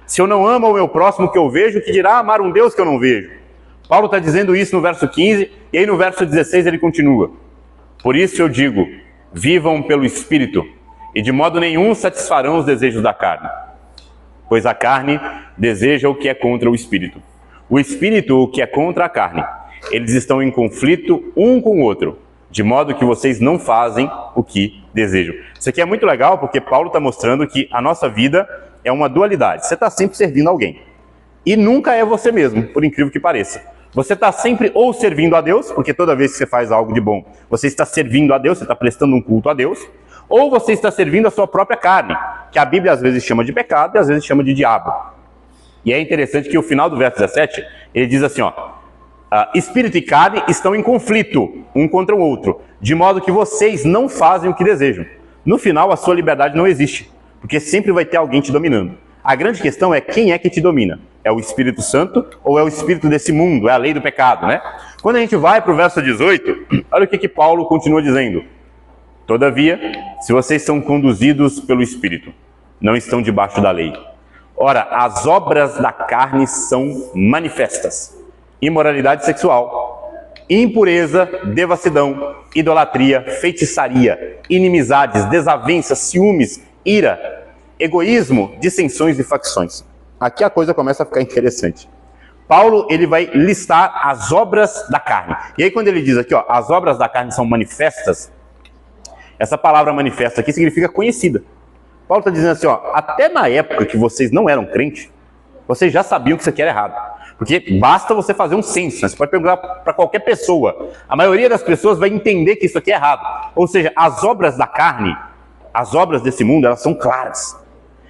Se eu não amo o meu próximo que eu vejo, que dirá amar um Deus que eu não vejo? Paulo está dizendo isso no verso 15, e aí no verso 16 ele continua: por isso eu digo, vivam pelo Espírito, e de modo nenhum satisfarão os desejos da carne. Pois a carne deseja o que é contra o Espírito. O Espírito, o que é contra a carne. Eles estão em conflito um com o outro, de modo que vocês não fazem o que desejam. Isso aqui é muito legal, porque Paulo está mostrando que a nossa vida é uma dualidade. Você está sempre servindo alguém. E nunca é você mesmo, por incrível que pareça. Você está sempre ou servindo a Deus, porque toda vez que você faz algo de bom, você está servindo a Deus, você está prestando um culto a Deus, ou você está servindo a sua própria carne, que a Bíblia às vezes chama de pecado e às vezes chama de diabo. E é interessante que o final do verso 17, ele diz assim, ó: espírito e carne estão em conflito um contra o outro, de modo que vocês não fazem o que desejam. No final, a sua liberdade não existe, porque sempre vai ter alguém te dominando. A grande questão é quem é que te domina. É o Espírito Santo ou é o espírito desse mundo? É a lei do pecado, né? Quando a gente vai para o verso 18, olha o que Paulo continua dizendo: todavia, se vocês são conduzidos pelo Espírito, não estão debaixo da lei. Ora, as obras da carne são manifestas: imoralidade sexual, impureza, devassidão, idolatria, feitiçaria, inimizades, desavenças, ciúmes, ira, egoísmo, dissensões e facções. Aqui a coisa começa a ficar interessante. Paulo, ele vai listar as obras da carne. E aí quando ele diz aqui, ó, as obras da carne são manifestas, essa palavra manifesta aqui significa conhecida. Paulo está dizendo assim, ó, até na época que vocês não eram crentes, vocês já sabiam que isso aqui era errado. Porque basta você fazer um censo, né? Você pode perguntar para qualquer pessoa. A maioria das pessoas vai entender que isso aqui é errado. Ou seja, as obras da carne, as obras desse mundo, elas são claras.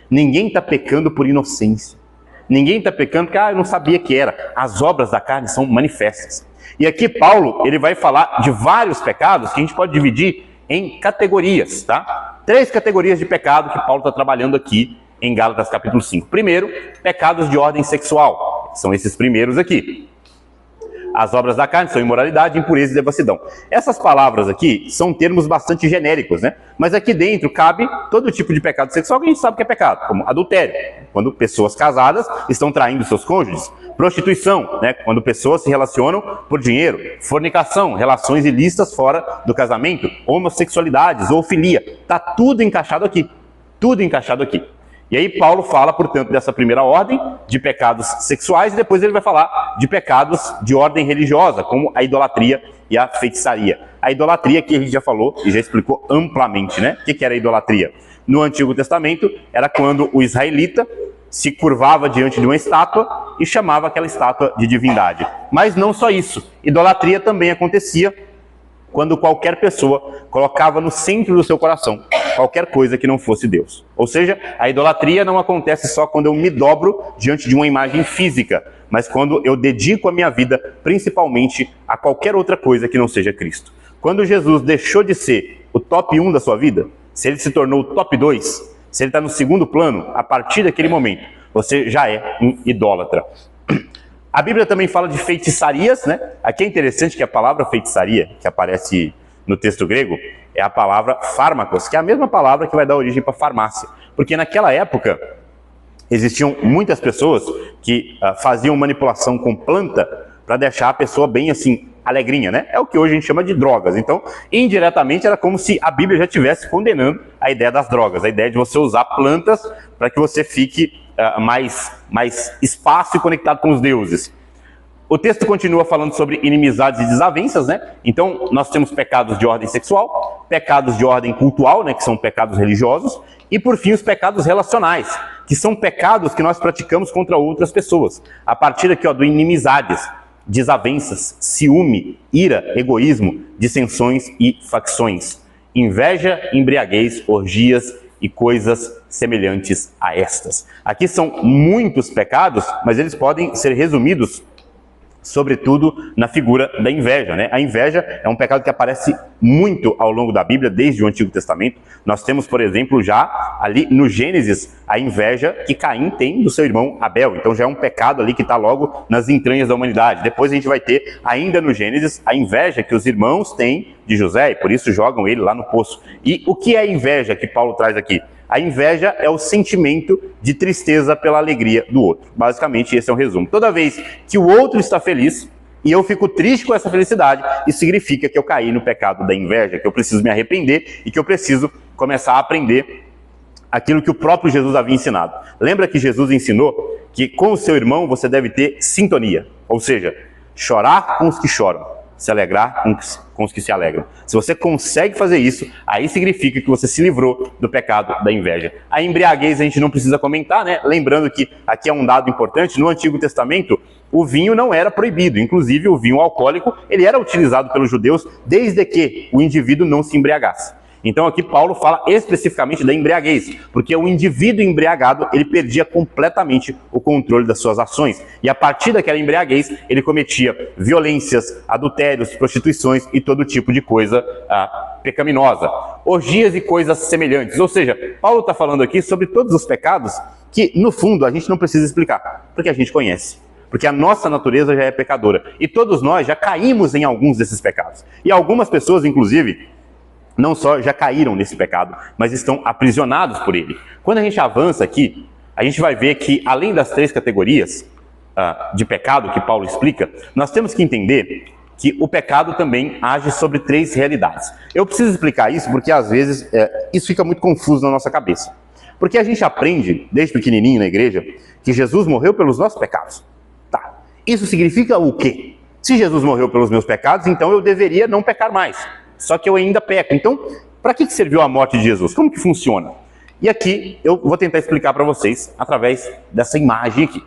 Ninguém está pecando por inocência. Ninguém está pecando porque, eu não sabia que era. As obras da carne são manifestas. E aqui Paulo, ele vai falar de vários pecados que a gente pode dividir em categorias, tá? 3 categorias de pecado que Paulo está trabalhando aqui em Gálatas capítulo 5. Primeiro, pecados de ordem sexual. São esses primeiros aqui. As obras da carne são imoralidade, impureza e devassidão. Essas palavras aqui são termos bastante genéricos, né? Mas aqui dentro cabe todo tipo de pecado sexual que a gente sabe que é pecado, como adultério, quando pessoas casadas estão traindo seus cônjuges; prostituição, né? Quando pessoas se relacionam por dinheiro; fornicação, relações ilícitas fora do casamento; homossexualidade, zoofilia. Tá tudo encaixado aqui. Tudo encaixado aqui. E aí Paulo fala, portanto, dessa primeira ordem, de pecados sexuais, e depois ele vai falar de pecados de ordem religiosa, como a idolatria e a feitiçaria. A idolatria, que a gente já falou e já explicou amplamente, né? O que era a idolatria? No Antigo Testamento, era quando o israelita se curvava diante de uma estátua e chamava aquela estátua de divindade. Mas não só isso. Idolatria também acontecia quando qualquer pessoa colocava no centro do seu coração qualquer coisa que não fosse Deus. Ou seja, a idolatria não acontece só quando eu me dobro diante de uma imagem física, mas quando eu dedico a minha vida principalmente a qualquer outra coisa que não seja Cristo. Quando Jesus deixou de ser o top 1 da sua vida, se ele se tornou o top 2, se ele está no segundo plano, a partir daquele momento, você já é um idólatra. A Bíblia também fala de feitiçarias, né? Aqui é interessante que a palavra feitiçaria, que aparece no texto grego, é a palavra fármacos, que é a mesma palavra que vai dar origem para farmácia. Porque naquela época, existiam muitas pessoas que faziam manipulação com planta para deixar a pessoa bem assim, alegrinha, né? É o que hoje a gente chama de drogas. Então, indiretamente, era como se a Bíblia já estivesse condenando a ideia das drogas, a ideia de você usar plantas para que você fique mais espaço e conectado com os deuses. O texto continua falando sobre inimizades e desavenças, né? Então, nós temos pecados de ordem sexual, pecados de ordem cultual, né? Que são pecados religiosos, e por fim os pecados relacionais, que são pecados que nós praticamos contra outras pessoas. A partir aqui, do inimizades, desavenças, ciúme, ira, egoísmo, dissensões e facções, inveja, embriaguez, orgias e coisas semelhantes a estas. Aqui são muitos pecados, mas eles podem ser resumidos sobretudo na figura da inveja, né? A inveja é um pecado que aparece muito ao longo da Bíblia, desde o Antigo Testamento. Nós temos, por exemplo, já ali no Gênesis, a inveja que Caim tem do seu irmão Abel. Então já é um pecado ali que está logo nas entranhas da humanidade. Depois a gente vai ter, ainda no Gênesis, a inveja que os irmãos têm de José, e por isso jogam ele lá no poço. E o que é a inveja que Paulo traz aqui? A inveja é o sentimento de tristeza pela alegria do outro. Basicamente, esse é um resumo. Toda vez que o outro está feliz e eu fico triste com essa felicidade, isso significa que eu caí no pecado da inveja, que eu preciso me arrepender e que eu preciso começar a aprender aquilo que o próprio Jesus havia ensinado. Lembra que Jesus ensinou que com o seu irmão você deve ter sintonia, ou seja, chorar com os que choram, se alegrar com os que se alegram. Se você consegue fazer isso, aí significa que você se livrou do pecado da inveja. A embriaguez a gente não precisa comentar, né? Lembrando que aqui é um dado importante, no Antigo Testamento o vinho não era proibido, inclusive o vinho alcoólico ele era utilizado pelos judeus desde que o indivíduo não se embriagasse. Então aqui Paulo fala especificamente da embriaguez, porque o indivíduo embriagado, ele perdia completamente o controle das suas ações. E a partir daquela embriaguez, ele cometia violências, adultérios, prostituições e todo tipo de coisa pecaminosa. Orgias e coisas semelhantes. Ou seja, Paulo está falando aqui sobre todos os pecados que, no fundo, a gente não precisa explicar, porque a gente conhece. Porque a nossa natureza já é pecadora. E todos nós já caímos em alguns desses pecados. E algumas pessoas, inclusive, não só já caíram nesse pecado, mas estão aprisionados por ele. Quando a gente avança aqui, a gente vai ver que, além das 3 categorias de pecado que Paulo explica, nós temos que entender que o pecado também age sobre 3 realidades. Eu preciso explicar isso porque, às vezes, isso fica muito confuso na nossa cabeça. Porque a gente aprende, desde pequenininho na igreja, que Jesus morreu pelos nossos pecados. Tá. Isso significa o quê? Se Jesus morreu pelos meus pecados, então eu deveria não pecar mais. Só que eu ainda peco. Então, para que serviu a morte de Jesus? Como que funciona? E aqui eu vou tentar explicar para vocês através dessa imagem aqui.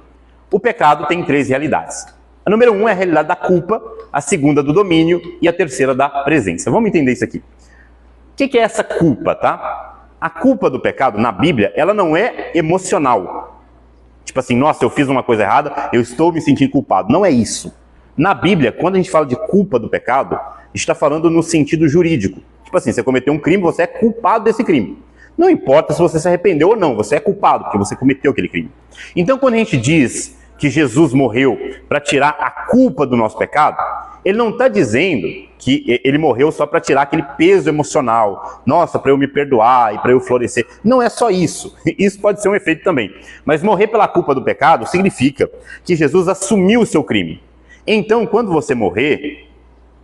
O pecado tem 3 realidades. A número 1 é a realidade da culpa, a segunda do domínio e a terceira da presença. Vamos entender isso aqui. O que é essa culpa, tá? A culpa do pecado na Bíblia, ela não é emocional. Tipo assim, nossa, eu fiz uma coisa errada, eu estou me sentindo culpado. Não é isso. Na Bíblia, quando a gente fala de culpa do pecado, está falando no sentido jurídico. Tipo assim, você cometeu um crime, você é culpado desse crime. Não importa se você se arrependeu ou não, você é culpado, porque você cometeu aquele crime. Então, quando a gente diz que Jesus morreu para tirar a culpa do nosso pecado, ele não está dizendo que ele morreu só para tirar aquele peso emocional. Nossa, para eu me perdoar e para eu florescer. Não é só isso. Isso pode ser um efeito também. Mas morrer pela culpa do pecado significa que Jesus assumiu o seu crime. Então, quando você morrer,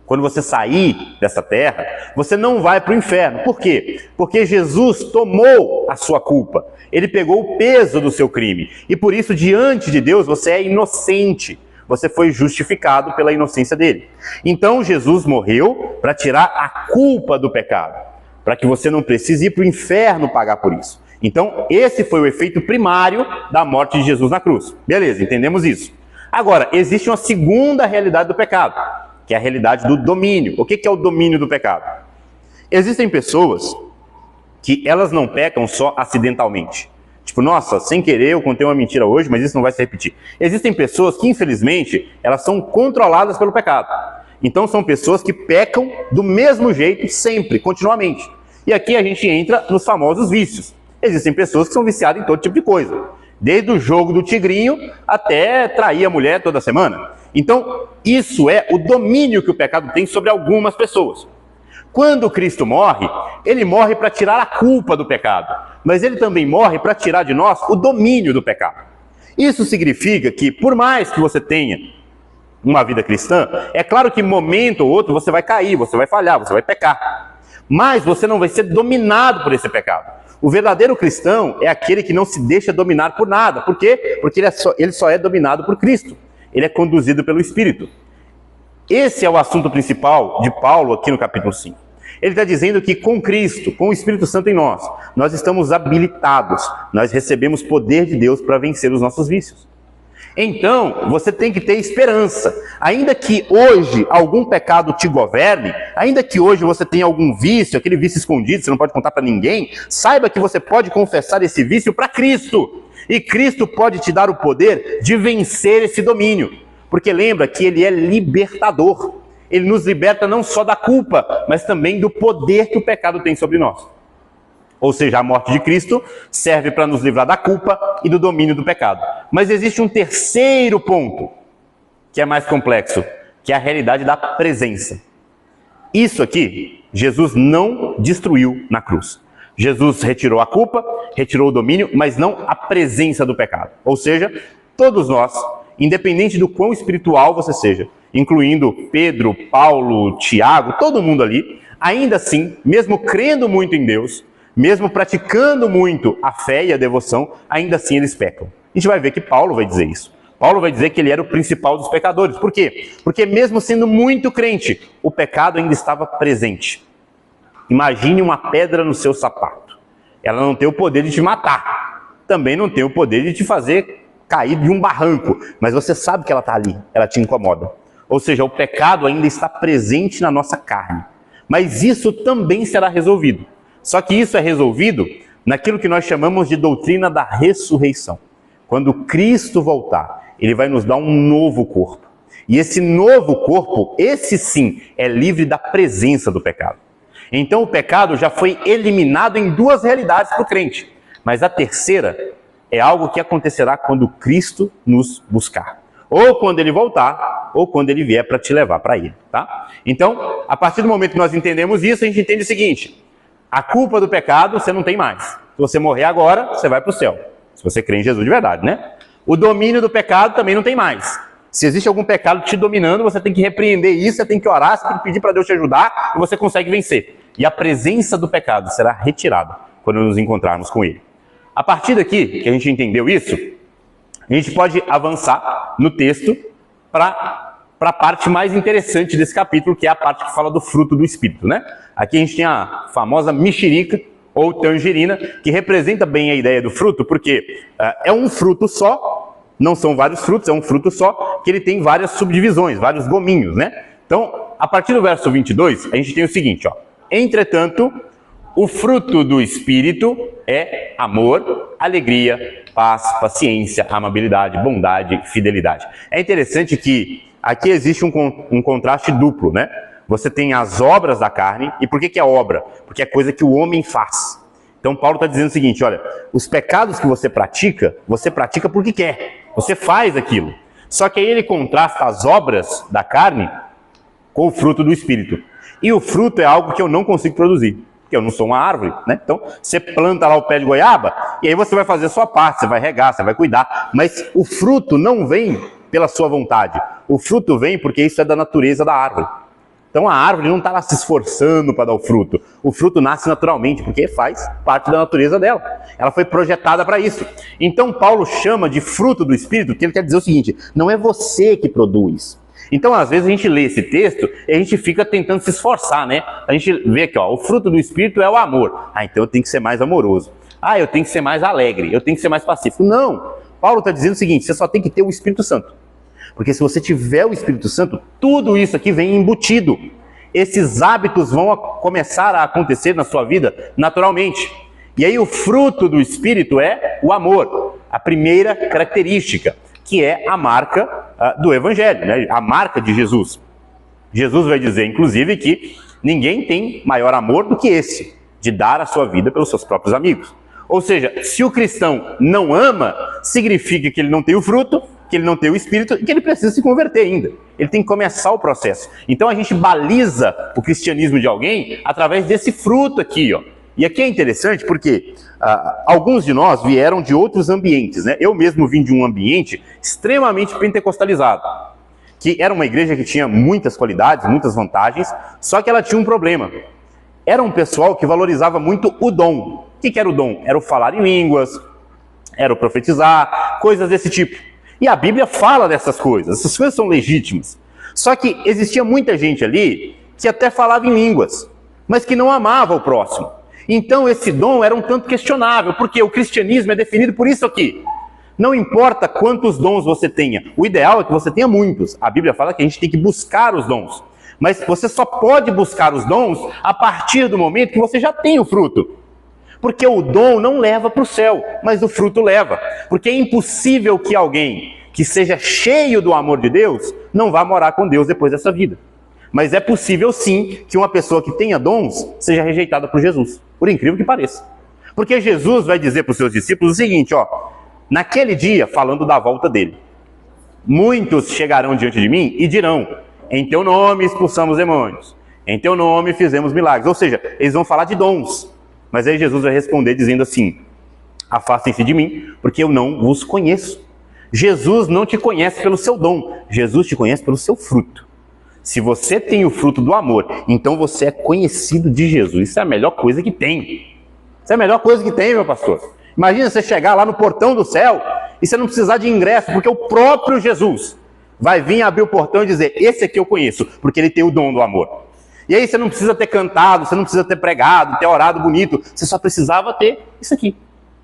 quando você sair dessa terra, você não vai para o inferno. Por quê? Porque Jesus tomou a sua culpa. Ele pegou o peso do seu crime. E por isso, diante de Deus, você é inocente. Você foi justificado pela inocência dele. Então, Jesus morreu para tirar a culpa do pecado. Para que você não precise ir para o inferno pagar por isso. Então, esse foi o efeito primário da morte de Jesus na cruz. Beleza, entendemos isso. Agora, existe uma segunda realidade do pecado, que é a realidade do domínio. O que é o domínio do pecado? Existem pessoas que elas não pecam só acidentalmente. Tipo, nossa, sem querer eu contei uma mentira hoje, mas isso não vai se repetir. Existem pessoas que, infelizmente, elas são controladas pelo pecado. Então são pessoas que pecam do mesmo jeito sempre, continuamente. E aqui a gente entra nos famosos vícios. Existem pessoas que são viciadas em todo tipo de coisa. Desde o jogo do tigrinho até trair a mulher toda semana. Então, isso é o domínio que o pecado tem sobre algumas pessoas. Quando Cristo morre, ele morre para tirar a culpa do pecado. Mas ele também morre para tirar de nós o domínio do pecado. Isso significa que, por mais que você tenha uma vida cristã, é claro que momento ou outro você vai cair, você vai falhar, você vai pecar. Mas você não vai ser dominado por esse pecado. O verdadeiro cristão é aquele que não se deixa dominar por nada. Por quê? Porque ele só é dominado por Cristo. Ele é conduzido pelo Espírito. Esse é o assunto principal de Paulo aqui no capítulo 5. Ele está dizendo que com Cristo, com o Espírito Santo em nós estamos habilitados, nós recebemos poder de Deus para vencer os nossos vícios. Então, você tem que ter esperança. Ainda que hoje algum pecado te governe, ainda que hoje você tenha algum vício, aquele vício escondido, você não pode contar para ninguém, saiba que você pode confessar esse vício para Cristo. E Cristo pode te dar o poder de vencer esse domínio. Porque lembra que ele é libertador. Ele nos liberta não só da culpa, mas também do poder que o pecado tem sobre nós. Ou seja, a morte de Cristo serve para nos livrar da culpa e do domínio do pecado. Mas existe um terceiro ponto, que é mais complexo, que é a realidade da presença. Isso aqui, Jesus não destruiu na cruz. Jesus retirou a culpa, retirou o domínio, mas não a presença do pecado. Ou seja, todos nós, independente do quão espiritual você seja, incluindo Pedro, Paulo, Tiago, todo mundo ali, ainda assim, mesmo crendo muito em Deus, mesmo praticando muito a fé e a devoção, ainda assim eles pecam. A gente vai ver que Paulo vai dizer isso. Paulo vai dizer que ele era o principal dos pecadores. Por quê? Porque mesmo sendo muito crente, o pecado ainda estava presente. Imagine uma pedra no seu sapato. Ela não tem o poder de te matar. Também não tem o poder de te fazer cair de um barranco. Mas você sabe que ela está ali, ela te incomoda. Ou seja, o pecado ainda está presente na nossa carne. Mas isso também será resolvido. Só que isso é resolvido naquilo que nós chamamos de doutrina da ressurreição. Quando Cristo voltar, ele vai nos dar um novo corpo. E esse novo corpo, esse sim, é livre da presença do pecado. Então o pecado já foi eliminado em duas realidades para o crente. Mas a terceira é algo que acontecerá quando Cristo nos buscar. Ou quando ele voltar, ou quando ele vier para te levar para ele. Tá? Então, a partir do momento que nós entendemos isso, a gente entende o seguinte: a culpa do pecado você não tem mais. Se você morrer agora, você vai para o céu. Se você crê em Jesus de verdade, né? O domínio do pecado também não tem mais. Se existe algum pecado te dominando, você tem que repreender isso, você tem que orar, você tem que pedir para Deus te ajudar e você consegue vencer. E a presença do pecado será retirada quando nos encontrarmos com ele. A partir daqui, que a gente entendeu isso, a gente pode avançar no texto para a parte mais interessante desse capítulo, que é a parte que fala do fruto do Espírito, né? Aqui a gente tem a famosa mexerica, ou tangerina, que representa bem a ideia do fruto, porque é um fruto só, não são vários frutos, é um fruto só, que ele tem várias subdivisões, vários gominhos, né? Então, a partir do verso 22, a gente tem o seguinte, ó: entretanto, o fruto do Espírito é amor, alegria, paz, paciência, amabilidade, bondade, fidelidade. É interessante que aqui existe um contraste duplo, né? Você tem as obras da carne. E por que é obra? Porque é coisa que o homem faz. Então Paulo está dizendo o seguinte: olha, os pecados que você pratica porque quer. Você faz aquilo. Só que aí ele contrasta as obras da carne com o fruto do Espírito. E o fruto é algo que eu não consigo produzir, porque eu não sou uma árvore, né? Então você planta lá o pé de goiaba e aí você vai fazer a sua parte, você vai regar, você vai cuidar. Mas o fruto não vem pela sua vontade. O fruto vem porque isso é da natureza da árvore. Então a árvore não está lá se esforçando para dar o fruto. O fruto nasce naturalmente, porque faz parte da natureza dela. Ela foi projetada para isso. Então Paulo chama de fruto do Espírito, que ele quer dizer o seguinte: não é você que produz. Então às vezes a gente lê esse texto e a gente fica tentando se esforçar, né? A gente vê aqui, ó, o fruto do Espírito é o amor. Ah, então eu tenho que ser mais amoroso. Ah, eu tenho que ser mais alegre, eu tenho que ser mais pacífico. Não! Paulo está dizendo o seguinte: você só tem que ter o Espírito Santo. Porque se você tiver o Espírito Santo, tudo isso aqui vem embutido. Esses hábitos vão começar a acontecer na sua vida naturalmente. E aí o fruto do Espírito é o amor, a primeira característica, que é a marca do Evangelho, né? A marca de Jesus. Jesus vai dizer, inclusive, que ninguém tem maior amor do que esse, de dar a sua vida pelos seus próprios amigos. Ou seja, se o cristão não ama, significa que ele não tem o fruto, que ele não tem o Espírito e que ele precisa se converter ainda. Ele tem que começar o processo. Então a gente baliza o cristianismo de alguém através desse fruto aqui, ó. E aqui é interessante porque alguns de nós vieram de outros ambientes, né? Eu mesmo vim de um ambiente extremamente pentecostalizado, que era uma igreja que tinha muitas qualidades, muitas vantagens, só que ela tinha um problema. Era um pessoal que valorizava muito o dom. O que era o dom? Era o falar em línguas, era o profetizar, coisas desse tipo. E a Bíblia fala dessas coisas, essas coisas são legítimas. Só que existia muita gente ali que até falava em línguas, mas que não amava o próximo. Então esse dom era um tanto questionável, porque o cristianismo é definido por isso aqui. Não importa quantos dons você tenha, o ideal é que você tenha muitos. A Bíblia fala que a gente tem que buscar os dons. Mas você só pode buscar os dons a partir do momento que você já tem o fruto. Porque o dom não leva para o céu, mas o fruto leva. Porque é impossível que alguém que seja cheio do amor de Deus não vá morar com Deus depois dessa vida. Mas é possível sim que uma pessoa que tenha dons seja rejeitada por Jesus, por incrível que pareça. Porque Jesus vai dizer para os seus discípulos o seguinte, ó, naquele dia, falando da volta dele, muitos chegarão diante de mim e dirão, em teu nome expulsamos demônios, em teu nome fizemos milagres. Ou seja, eles vão falar de dons. Mas aí Jesus vai responder dizendo assim, afastem-se de mim, porque eu não vos conheço. Jesus não te conhece pelo seu dom, Jesus te conhece pelo seu fruto. Se você tem o fruto do amor, então você é conhecido de Jesus. Isso é a melhor coisa que tem. Isso é a melhor coisa que tem, meu pastor. Imagina você chegar lá no portão do céu e você não precisar de ingresso, porque o próprio Jesus vai vir abrir o portão e dizer, esse aqui eu conheço, porque ele tem o dom do amor. E aí você não precisa ter cantado, você não precisa ter pregado, ter orado bonito, você só precisava ter isso aqui,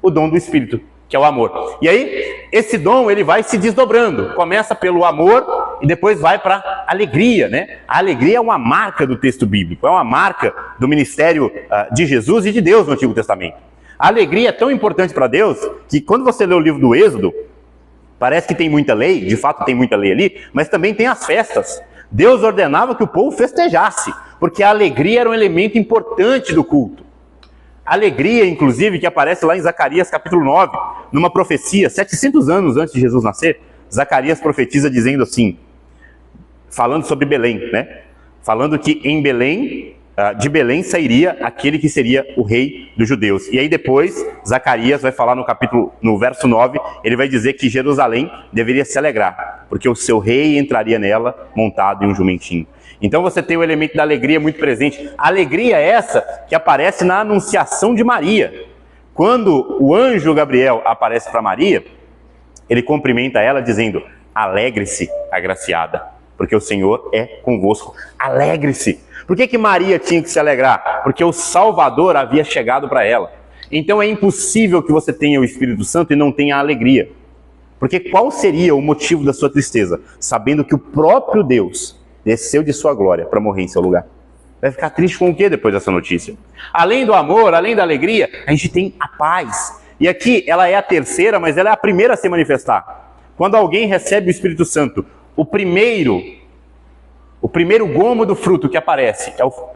o dom do Espírito, que é o amor. E aí, esse dom, ele vai se desdobrando, começa pelo amor e depois vai para a alegria, né? A alegria é uma marca do texto bíblico, é uma marca do ministério de Jesus e de Deus no Antigo Testamento. A alegria é tão importante para Deus, que quando você lê o livro do Êxodo, parece que tem muita lei, de fato tem muita lei ali, mas também tem as festas. Deus ordenava que o povo festejasse, porque a alegria era um elemento importante do culto. A alegria, inclusive, que aparece lá em Zacarias capítulo 9, numa profecia, 700 anos antes de Jesus nascer, Zacarias profetiza dizendo assim, falando sobre Belém, né? Falando que em Belém, de Belém sairia aquele que seria o rei dos judeus. E aí depois, Zacarias vai falar no verso 9, ele vai dizer que Jerusalém deveria se alegrar, porque o seu rei entraria nela montado em um jumentinho. Então você tem o elemento da alegria muito presente. A alegria é essa que aparece na anunciação de Maria. Quando o anjo Gabriel aparece para Maria, ele cumprimenta ela dizendo, alegre-se, agraciada, porque o Senhor é convosco. Alegre-se. Por que Maria tinha que se alegrar? Porque o Salvador havia chegado para ela. Então é impossível que você tenha o Espírito Santo e não tenha a alegria. Porque qual seria o motivo da sua tristeza? Sabendo que o próprio Deus desceu de sua glória para morrer em seu lugar. Vai ficar triste com o que depois dessa notícia? Além do amor, além da alegria, a gente tem a paz. E aqui ela é a terceira, mas ela é a primeira a se manifestar. Quando alguém recebe o Espírito Santo, o primeiro gomo do fruto que aparece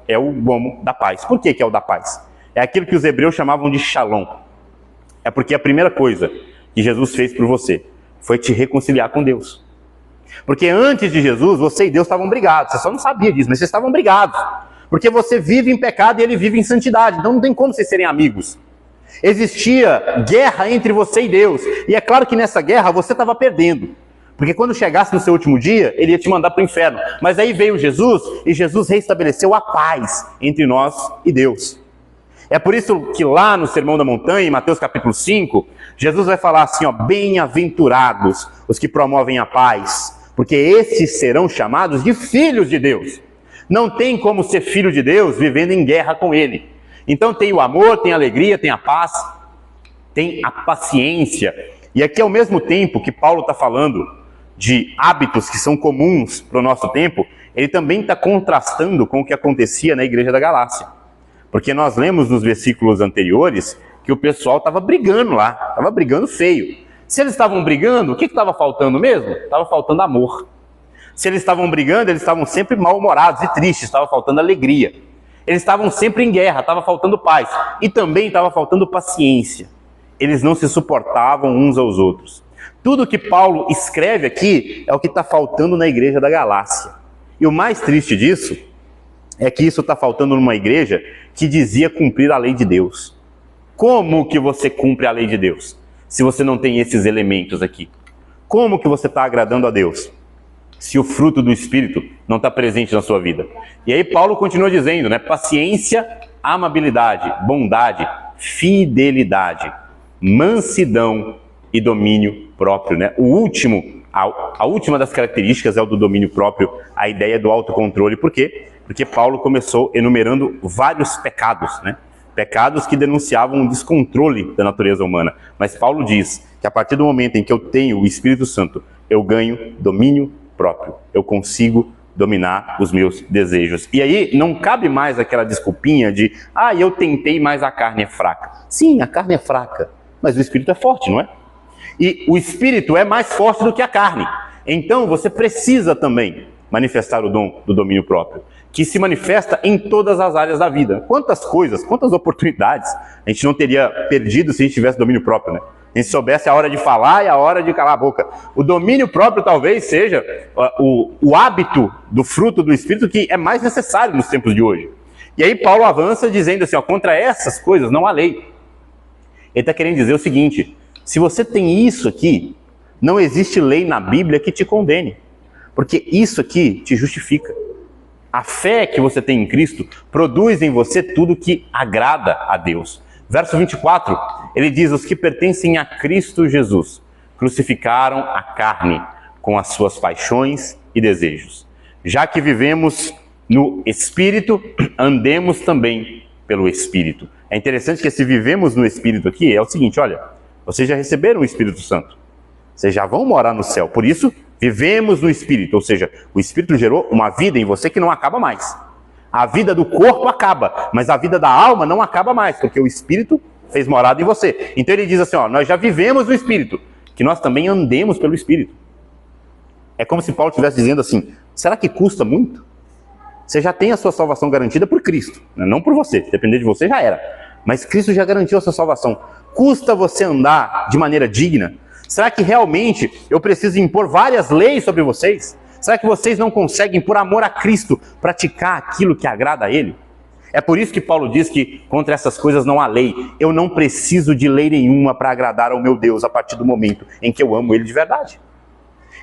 é o gomo da paz. Por que é o da paz? É aquilo que os hebreus chamavam de shalom. É porque a primeira coisa que Jesus fez por você foi te reconciliar com Deus. Porque antes de Jesus, você e Deus estavam brigados. Você só não sabia disso, mas vocês estavam brigados. Porque você vive em pecado e ele vive em santidade. Então não tem como vocês serem amigos. Existia guerra entre você e Deus. E é claro que nessa guerra você estava perdendo. Porque quando chegasse no seu último dia, ele ia te mandar para o inferno. Mas aí veio Jesus e Jesus restabeleceu a paz entre nós e Deus. É por isso que lá no Sermão da Montanha, em Mateus capítulo 5, Jesus vai falar assim, ó, bem-aventurados os que promovem a paz, porque esses serão chamados de filhos de Deus. Não tem como ser filho de Deus vivendo em guerra com Ele. Então tem o amor, tem a alegria, tem a paz, tem a paciência. E aqui ao mesmo tempo que Paulo está falando de hábitos que são comuns para o nosso tempo, ele também está contrastando com o que acontecia na igreja da Galácia. Porque nós lemos nos versículos anteriores que o pessoal estava brigando lá, estava brigando feio. Se eles estavam brigando, o que estava faltando mesmo? Estava faltando amor. Se eles estavam brigando, eles estavam sempre mal-humorados e tristes, estava faltando alegria. Eles estavam sempre em guerra, estava faltando paz. E também estava faltando paciência. Eles não se suportavam uns aos outros. Tudo que Paulo escreve aqui é o que está faltando na igreja da Galácia. E o mais triste disso é que isso está faltando numa igreja que dizia cumprir a lei de Deus. Como que você cumpre a lei de Deus se você não tem esses elementos aqui? Como que você está agradando a Deus se o fruto do Espírito não está presente na sua vida? E aí Paulo continua dizendo, né? Paciência, amabilidade, bondade, fidelidade, mansidão e domínio próprio, né? A última das características é o do domínio próprio, a ideia do autocontrole. Por quê? Porque Paulo começou enumerando vários pecados, né? Pecados que denunciavam um descontrole da natureza humana. Mas Paulo diz que a partir do momento em que eu tenho o Espírito Santo, eu ganho domínio próprio. Eu consigo dominar os meus desejos. E aí não cabe mais aquela desculpinha de eu tentei, mas a carne é fraca. Sim, a carne é fraca, mas o Espírito é forte, não é? E o Espírito é mais forte do que a carne. Então você precisa também manifestar o dom do domínio próprio, que se manifesta em todas as áreas da vida. Quantas coisas, quantas oportunidades a gente não teria perdido se a gente tivesse domínio próprio, né? A gente soubesse a hora de falar e a hora de calar a boca. O domínio próprio talvez seja o hábito do fruto do Espírito que é mais necessário nos tempos de hoje. E aí Paulo avança dizendo assim, contra essas coisas não há lei. Ele está querendo dizer o seguinte, se você tem isso aqui, não existe lei na Bíblia que te condene. Porque isso aqui te justifica. A fé que você tem em Cristo produz em você tudo que agrada a Deus. Verso 24, ele diz, os que pertencem a Cristo Jesus crucificaram a carne com as suas paixões e desejos. Já que vivemos no Espírito, andemos também pelo Espírito. É interessante que esse vivemos no Espírito aqui é o seguinte, olha, vocês já receberam o Espírito Santo. Vocês já vão morar no céu. Por isso, vivemos no Espírito. Ou seja, o Espírito gerou uma vida em você que não acaba mais. A vida do corpo acaba, mas a vida da alma não acaba mais, porque o Espírito fez morada em você. Então ele diz assim, nós já vivemos no Espírito, que nós também andemos pelo Espírito. É como se Paulo estivesse dizendo assim, será que custa muito? Você já tem a sua salvação garantida por Cristo, não por você. Se depender de você, já era. Mas Cristo já garantiu a sua salvação. Custa você andar de maneira digna? Será que realmente eu preciso impor várias leis sobre vocês? Será que vocês não conseguem, por amor a Cristo, praticar aquilo que agrada a Ele? É por isso que Paulo diz que contra essas coisas não há lei. Eu não preciso de lei nenhuma para agradar ao meu Deus a partir do momento em que eu amo Ele de verdade.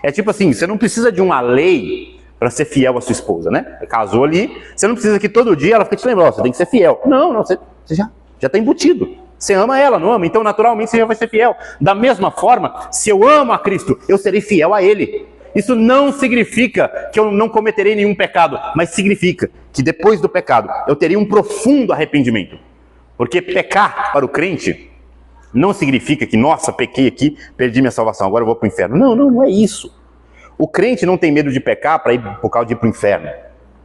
É tipo assim, você não precisa de uma lei para ser fiel à sua esposa, né? Você casou ali, você não precisa que todo dia ela fique te lembrando, você tem que ser fiel. Não, você já está embutido. Você ama ela, não ama? Então naturalmente você já vai ser fiel. Da mesma forma, se eu amo a Cristo, eu serei fiel a Ele. Isso não significa que eu não cometerei nenhum pecado, mas significa que depois do pecado eu terei um profundo arrependimento. Porque pecar para o crente não significa que, nossa, pequei aqui, perdi minha salvação, agora eu vou para o inferno. Não é isso. O crente não tem medo de pecar por causa de ir para o inferno.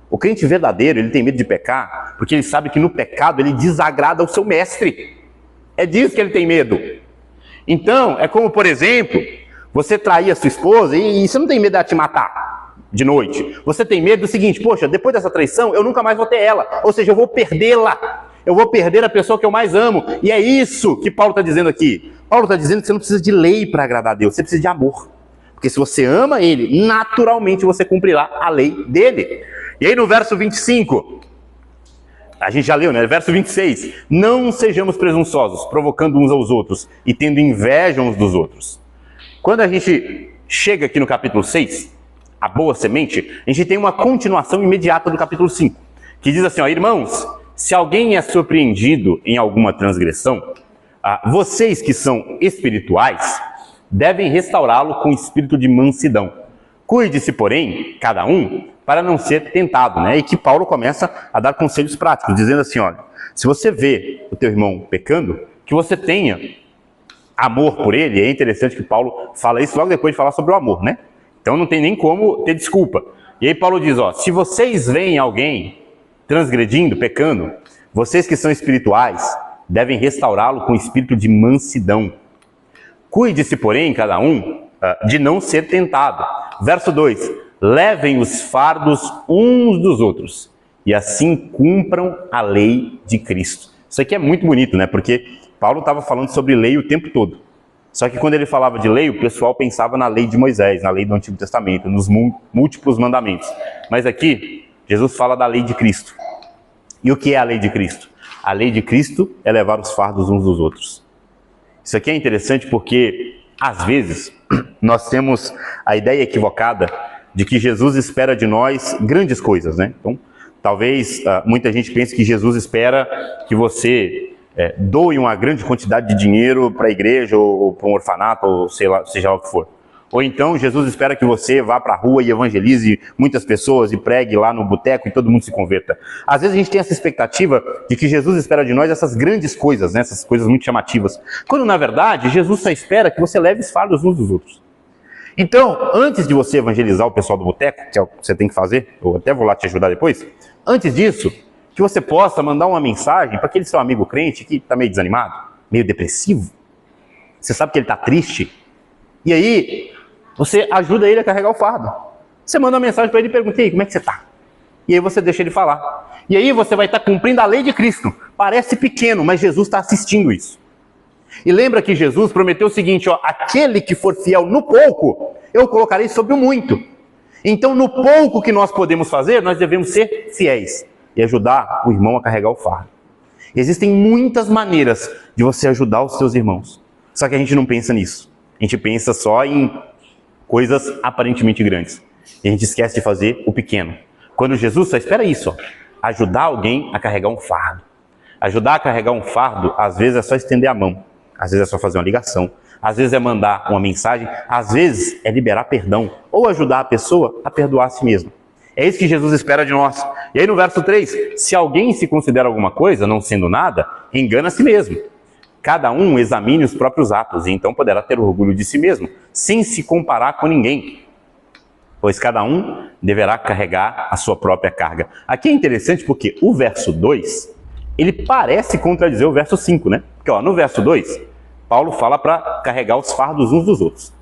O crente verdadeiro, ele tem medo de pecar porque ele sabe que no pecado ele desagrada ao seu mestre. É disso que ele tem medo. Então, é como, por exemplo, você trair a sua esposa e você não tem medo dela te matar de noite. Você tem medo do seguinte, poxa, depois dessa traição eu nunca mais vou ter ela. Ou seja, eu vou perdê-la. Eu vou perder a pessoa que eu mais amo. E é isso que Paulo está dizendo aqui. Paulo está dizendo que você não precisa de lei para agradar a Deus. Você precisa de amor. Porque se você ama Ele, naturalmente você cumprirá a lei dele. E aí no verso 25... A gente já leu, né? Verso 26. Não sejamos presunçosos, provocando uns aos outros e tendo inveja uns dos outros. Quando a gente chega aqui no capítulo 6, a boa semente, a gente tem uma continuação imediata do capítulo 5, que diz assim, irmãos, se alguém é surpreendido em alguma transgressão, vocês que são espirituais, devem restaurá-lo com espírito de mansidão. Cuide-se, porém, cada um, para não ser tentado, né? E que Paulo começa a dar conselhos práticos, dizendo assim, olha, se você vê o teu irmão pecando, que você tenha amor por ele. É interessante que Paulo fala isso logo depois de falar sobre o amor, né? Então não tem nem como ter desculpa. E aí Paulo diz, se vocês veem alguém transgredindo, pecando, vocês que são espirituais, devem restaurá-lo com espírito de mansidão. Cuide-se, porém, cada um, de não ser tentado. Verso 2. levem os fardos uns dos outros e assim cumpram a lei de Cristo. Isso aqui é muito bonito, né? Porque Paulo estava falando sobre lei o tempo todo. Só que quando ele falava de lei, o pessoal pensava na lei de Moisés, na lei do Antigo Testamento, nos múltiplos mandamentos. Mas aqui, Jesus fala da lei de Cristo. E o que é a lei de Cristo? A lei de Cristo é levar os fardos uns dos outros. Isso aqui é interessante porque, às vezes, nós temos a ideia equivocada de que Jesus espera de nós grandes coisas, né? Então, talvez muita gente pense que Jesus espera que você doe uma grande quantidade de dinheiro para a igreja ou para um orfanato, ou seja lá o que for. Ou então Jesus espera que você vá para a rua e evangelize muitas pessoas e pregue lá no boteco e todo mundo se converta. Às vezes a gente tem essa expectativa de que Jesus espera de nós essas grandes coisas, né? Essas coisas muito chamativas. Quando na verdade Jesus só espera que você leve os fardos uns dos outros. Então, antes de você evangelizar o pessoal do boteco, que é o que você tem que fazer, eu até vou lá te ajudar depois, antes disso, que você possa mandar uma mensagem para aquele seu amigo crente que está meio desanimado, meio depressivo. Você sabe que ele está triste. E aí, você ajuda ele a carregar o fardo. Você manda uma mensagem para ele e pergunta: e aí, como é que você está? E aí você deixa ele falar. E aí você vai estar cumprindo a lei de Cristo. Parece pequeno, mas Jesus está assistindo isso. E lembra que Jesus prometeu o seguinte: ó, aquele que for fiel no pouco, eu colocarei sobre o muito. Então, no pouco que nós podemos fazer, nós devemos ser fiéis e ajudar o irmão a carregar o fardo. Existem muitas maneiras de você ajudar os seus irmãos. Só que a gente não pensa nisso. A gente pensa só em coisas aparentemente grandes. E a gente esquece de fazer o pequeno. Quando Jesus só espera isso, ó, ajudar alguém a carregar um fardo. Ajudar a carregar um fardo, às vezes é só estender a mão. Às vezes é só fazer uma ligação. Às vezes é mandar uma mensagem. Às vezes é liberar perdão. Ou ajudar a pessoa a perdoar a si mesma. É isso que Jesus espera de nós. E aí no verso 3, se alguém se considera alguma coisa, não sendo nada, engana a si mesmo. Cada um examine os próprios atos, e então poderá ter orgulho de si mesmo, sem se comparar com ninguém. Pois cada um deverá carregar a sua própria carga. Aqui é interessante porque o verso 2, ele parece contradizer o verso 5, né? Porque ó, no verso 2, Paulo fala para carregar os fardos uns dos outros.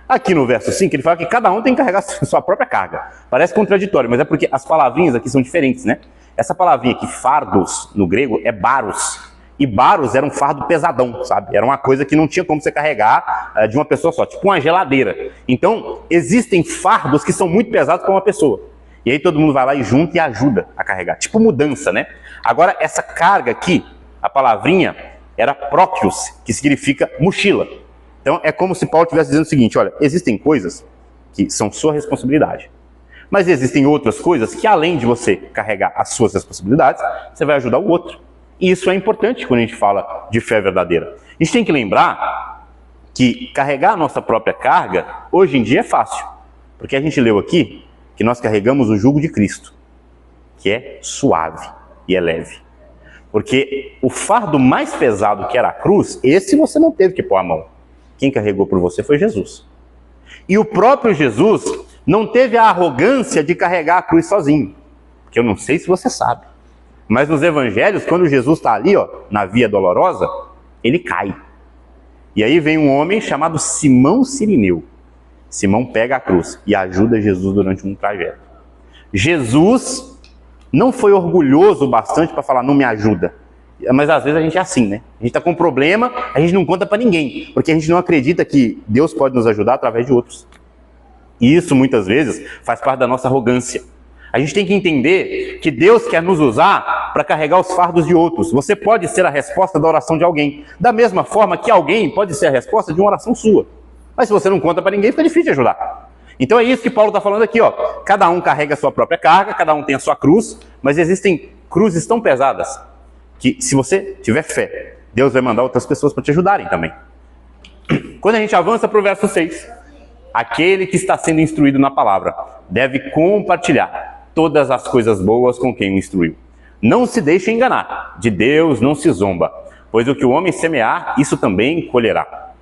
Aqui no verso 5, ele fala que cada um tem que carregar a sua própria carga. Parece contraditório, mas é porque as palavrinhas aqui são diferentes, né? Essa palavrinha aqui, fardos, no grego, é baros. E baros era um fardo pesadão, sabe? Era uma coisa que não tinha como você carregar de uma pessoa só, tipo uma geladeira. Então, existem fardos que são muito pesados para uma pessoa. E aí todo mundo vai lá e junta e ajuda a carregar. Tipo mudança, né? Agora, essa carga aqui, a palavrinha, era próquios, que significa mochila. Então, é como se Paulo estivesse dizendo o seguinte: olha, existem coisas que são sua responsabilidade. Mas existem outras coisas que, além de você carregar as suas responsabilidades, você vai ajudar o outro. E isso é importante quando a gente fala de fé verdadeira. A gente tem que lembrar que carregar a nossa própria carga, hoje em dia é fácil. Porque a gente leu aqui que nós carregamos o jugo de Cristo, que é suave e é leve. Porque o fardo mais pesado, que era a cruz, esse você não teve que pôr a mão. Quem carregou por você foi Jesus. E o próprio Jesus não teve a arrogância de carregar a cruz sozinho. Porque eu não sei se você sabe, mas nos evangelhos, quando Jesus está ali, ó, na via dolorosa, ele cai. E aí vem um homem chamado Simão Cirineu. Simão pega a cruz e ajuda Jesus durante um trajeto. Jesus não foi orgulhoso o bastante para falar: não me ajuda. Mas às vezes a gente é assim, né? A gente está com um problema, a gente não conta para ninguém, porque a gente não acredita que Deus pode nos ajudar através de outros. E isso muitas vezes faz parte da nossa arrogância. A gente tem que entender que Deus quer nos usar para carregar os fardos de outros. Você pode ser a resposta da oração de alguém, da mesma forma que alguém pode ser a resposta de uma oração sua. Mas se você não conta para ninguém, fica difícil de ajudar. Então é isso que Paulo está falando aqui, ó. Cada um carrega a sua própria carga, cada um tem a sua cruz, mas existem cruzes tão pesadas que, se você tiver fé, Deus vai mandar outras pessoas para te ajudarem também. Quando a gente avança para o verso 6, aquele que está sendo instruído na palavra deve compartilhar todas as coisas boas com quem o instruiu. Não se deixe enganar, de Deus não se zomba, pois o que o homem semear, isso também colherá.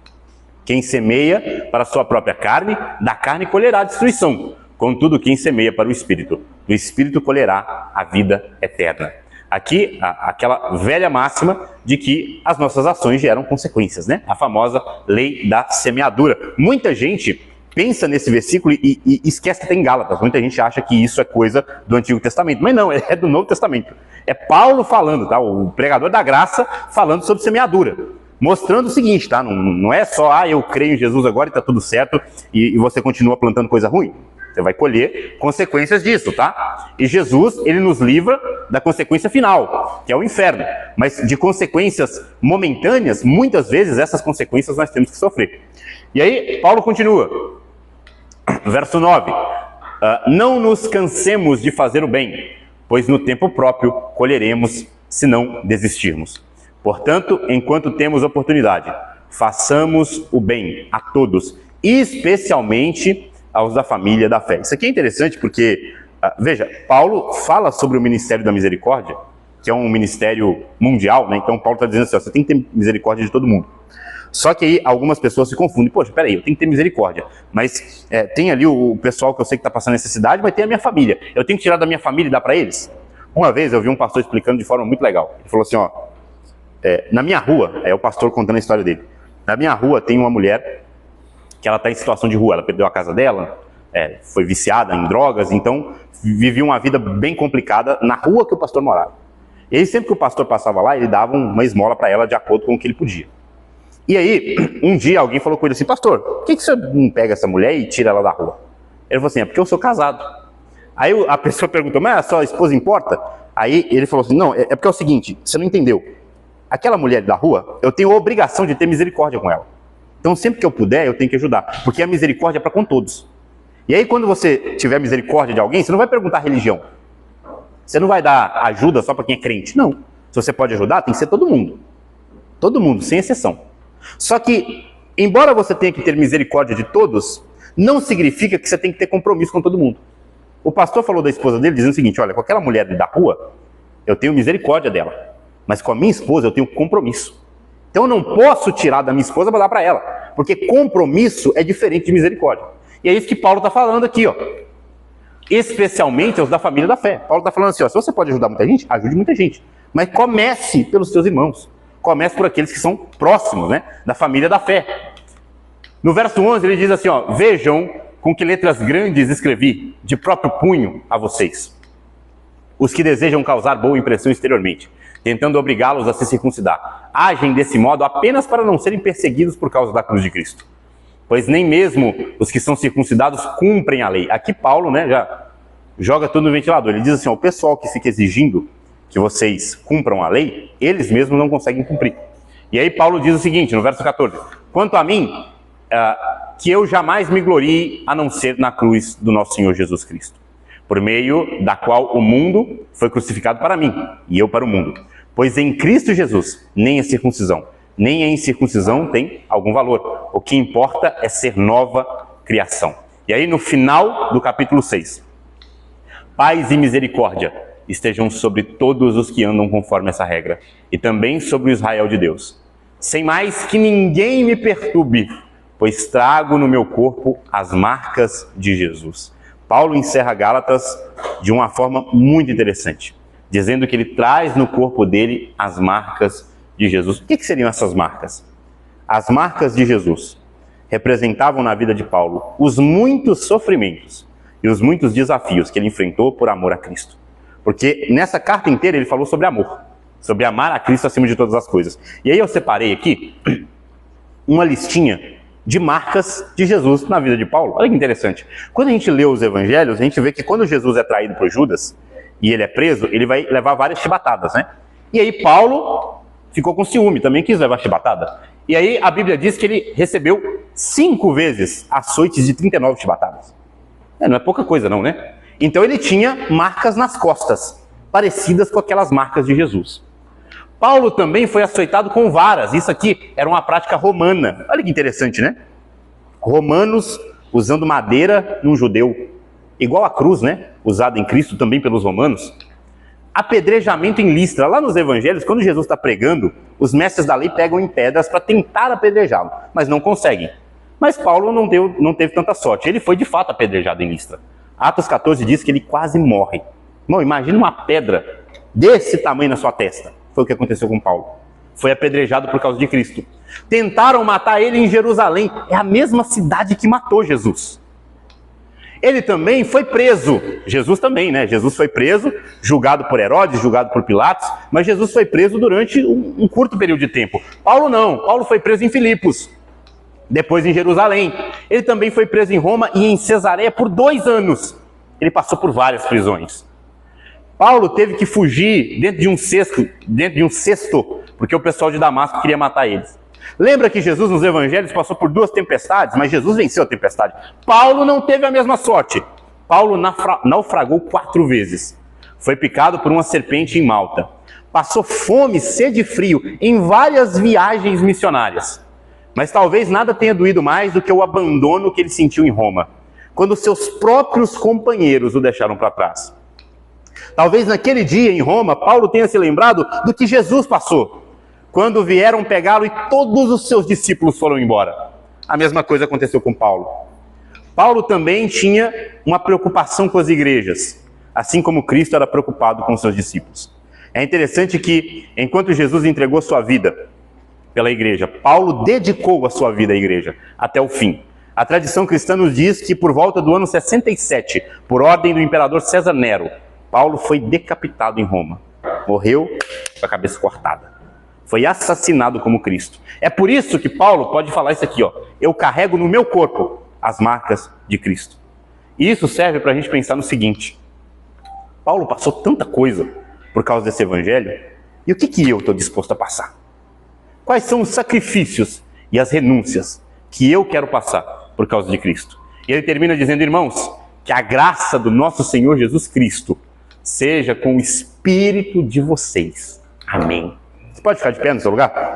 Quem semeia para a sua própria carne, da carne colherá a destruição. Contudo, quem semeia para o Espírito, do Espírito colherá a vida eterna. Aqui, aquela velha máxima de que as nossas ações geram consequências, né? A famosa lei da semeadura. Muita gente pensa nesse versículo e esquece que tem Gálatas. Muita gente acha que isso é coisa do Antigo Testamento, mas não, é do Novo Testamento. É Paulo falando, tá? O pregador da graça falando sobre semeadura, mostrando o seguinte, tá? Não é só, eu creio em Jesus agora e tá tudo certo e você continua plantando coisa ruim. Você vai colher consequências disso, tá? E Jesus, ele nos livra da consequência final, que é o inferno. Mas de consequências momentâneas, muitas vezes essas consequências nós temos que sofrer. E aí, Paulo continua. Verso 9. Não nos cansemos de fazer o bem, pois no tempo próprio colheremos se não desistirmos. Portanto, enquanto temos oportunidade, façamos o bem a todos, especialmente aos da família da fé. Isso aqui é interessante porque, veja, Paulo fala sobre o ministério da misericórdia, que é um ministério mundial, né? Então Paulo está dizendo assim, você tem que ter misericórdia de todo mundo. Só que aí algumas pessoas se confundem. Poxa, peraí, eu tenho que ter misericórdia. Mas tem ali o pessoal que eu sei que está passando necessidade, mas tem a minha família. Eu tenho que tirar da minha família e dar para eles? Uma vez eu vi um pastor explicando de forma muito legal. Ele falou assim, na minha rua, é o pastor contando a história dele. Na minha rua tem uma mulher que ela está em situação de rua, ela perdeu a casa dela, foi viciada em drogas, então vivia uma vida bem complicada na rua que o pastor morava. E aí sempre que o pastor passava lá, ele dava uma esmola para ela de acordo com o que ele podia. E aí, um dia alguém falou com ele assim, pastor, por que você não pega essa mulher e tira ela da rua? Ele falou assim, é porque eu sou casado. Aí a pessoa perguntou, mas a sua esposa importa? Aí ele falou assim, não, é porque é o seguinte, você não entendeu. Aquela mulher da rua, eu tenho a obrigação de ter misericórdia com ela. Então, sempre que eu puder, eu tenho que ajudar. Porque a misericórdia é para com todos. E aí, quando você tiver misericórdia de alguém, você não vai perguntar a religião. Você não vai dar ajuda só para quem é crente. Não. Se você pode ajudar, tem que ser todo mundo. Todo mundo, sem exceção. Só que, embora você tenha que ter misericórdia de todos, não significa que você tem que ter compromisso com todo mundo. O pastor falou da esposa dele dizendo o seguinte, olha, com aquela mulher da rua, eu tenho misericórdia dela. Mas com a minha esposa eu tenho compromisso. Então eu não posso tirar da minha esposa para dar para ela, porque compromisso é diferente de misericórdia. E é isso que Paulo está falando aqui, especialmente aos da família da fé. Paulo está falando assim, se você pode ajudar muita gente, ajude muita gente. Mas comece pelos seus irmãos. Comece por aqueles que são próximos, né, da família da fé. No verso 11 ele diz assim, vejam com que letras grandes escrevi, de próprio punho a vocês. Os que desejam causar boa impressão exteriormente, tentando obrigá-los a se circuncidar. Agem desse modo apenas para não serem perseguidos por causa da cruz de Cristo. Pois nem mesmo os que são circuncidados cumprem a lei. Aqui Paulo, né, já joga tudo no ventilador. Ele diz assim, o pessoal que fica exigindo que vocês cumpram a lei, eles mesmos não conseguem cumprir. E aí Paulo diz o seguinte, no verso 14. Quanto a mim, que eu jamais me glorie a não ser na cruz do nosso Senhor Jesus Cristo, por meio da qual o mundo foi crucificado para mim, e eu para o mundo. Pois em Cristo Jesus, nem a circuncisão, nem a incircuncisão tem algum valor. O que importa é ser nova criação. E aí no final do capítulo 6. Paz e misericórdia estejam sobre todos os que andam conforme essa regra, e também sobre o Israel de Deus. Sem mais que ninguém me perturbe, pois trago no meu corpo as marcas de Jesus. Paulo encerra Gálatas de uma forma muito interessante, dizendo que ele traz no corpo dele as marcas de Jesus. O que seriam essas marcas? As marcas de Jesus representavam na vida de Paulo os muitos sofrimentos e os muitos desafios que ele enfrentou por amor a Cristo. Porque nessa carta inteira ele falou sobre amor, sobre amar a Cristo acima de todas as coisas. E aí eu separei aqui uma listinha de marcas de Jesus na vida de Paulo. Olha que interessante. Quando a gente lê os evangelhos, a gente vê que quando Jesus é traído por Judas e ele é preso, ele vai levar várias chibatadas, né? E aí Paulo ficou com ciúme, também quis levar chibatada. E aí a Bíblia diz que ele recebeu 5 vezes açoites de 39 chibatadas. Não é pouca coisa não, né? Então ele tinha marcas nas costas, parecidas com aquelas marcas de Jesus. Paulo também foi açoitado com varas. Isso aqui era uma prática romana. Olha que interessante, né? Romanos usando madeira num judeu. Igual a cruz, né? Usada em Cristo também pelos romanos. Apedrejamento em Listra. Lá nos evangelhos, quando Jesus está pregando, os mestres da lei pegam em pedras para tentar apedrejá-lo, mas não conseguem. Mas Paulo não teve tanta sorte. Ele foi de fato apedrejado em Listra. Atos 14 diz que ele quase morre. Irmão, imagina uma pedra desse tamanho na sua testa. Foi o que aconteceu com Paulo. Foi apedrejado por causa de Cristo. Tentaram matar ele em Jerusalém. É a mesma cidade que matou Jesus. Ele também foi preso. Jesus também, né? Jesus foi preso, julgado por Herodes, julgado por Pilatos, mas Jesus foi preso durante um curto período de tempo. Paulo não. Paulo foi preso em Filipos, depois em Jerusalém. Ele também foi preso em Roma e em Cesareia por 2 anos. Ele passou por várias prisões. Paulo teve que fugir dentro de um cesto, porque o pessoal de Damasco queria matar eles. Lembra que Jesus nos evangelhos passou por 2 tempestades, mas Jesus venceu a tempestade. Paulo não teve a mesma sorte. Paulo naufragou 4 vezes. Foi picado por uma serpente em Malta. Passou fome, sede e frio em várias viagens missionárias. Mas talvez nada tenha doído mais do que o abandono que ele sentiu em Roma, quando seus próprios companheiros o deixaram para trás. Talvez naquele dia em Roma, Paulo tenha se lembrado do que Jesus passou, quando vieram pegá-lo e todos os seus discípulos foram embora. A mesma coisa aconteceu com Paulo. Paulo também tinha uma preocupação com as igrejas, assim como Cristo era preocupado com os seus discípulos. É interessante que, enquanto Jesus entregou sua vida pela igreja, Paulo dedicou a sua vida à igreja até o fim. A tradição cristã nos diz que por volta do ano 67, por ordem do imperador César Nero, Paulo foi decapitado em Roma. Morreu com a cabeça cortada. Foi assassinado como Cristo. É por isso que Paulo pode falar isso aqui, ó. Eu carrego no meu corpo as marcas de Cristo. E isso serve para a gente pensar no seguinte. Paulo passou tanta coisa por causa desse evangelho. E o que eu estou disposto a passar? Quais são os sacrifícios e as renúncias que eu quero passar por causa de Cristo? E ele termina dizendo, irmãos, que a graça do nosso Senhor Jesus Cristo seja com o espírito de vocês. Amém. Você pode ficar de pé no seu lugar?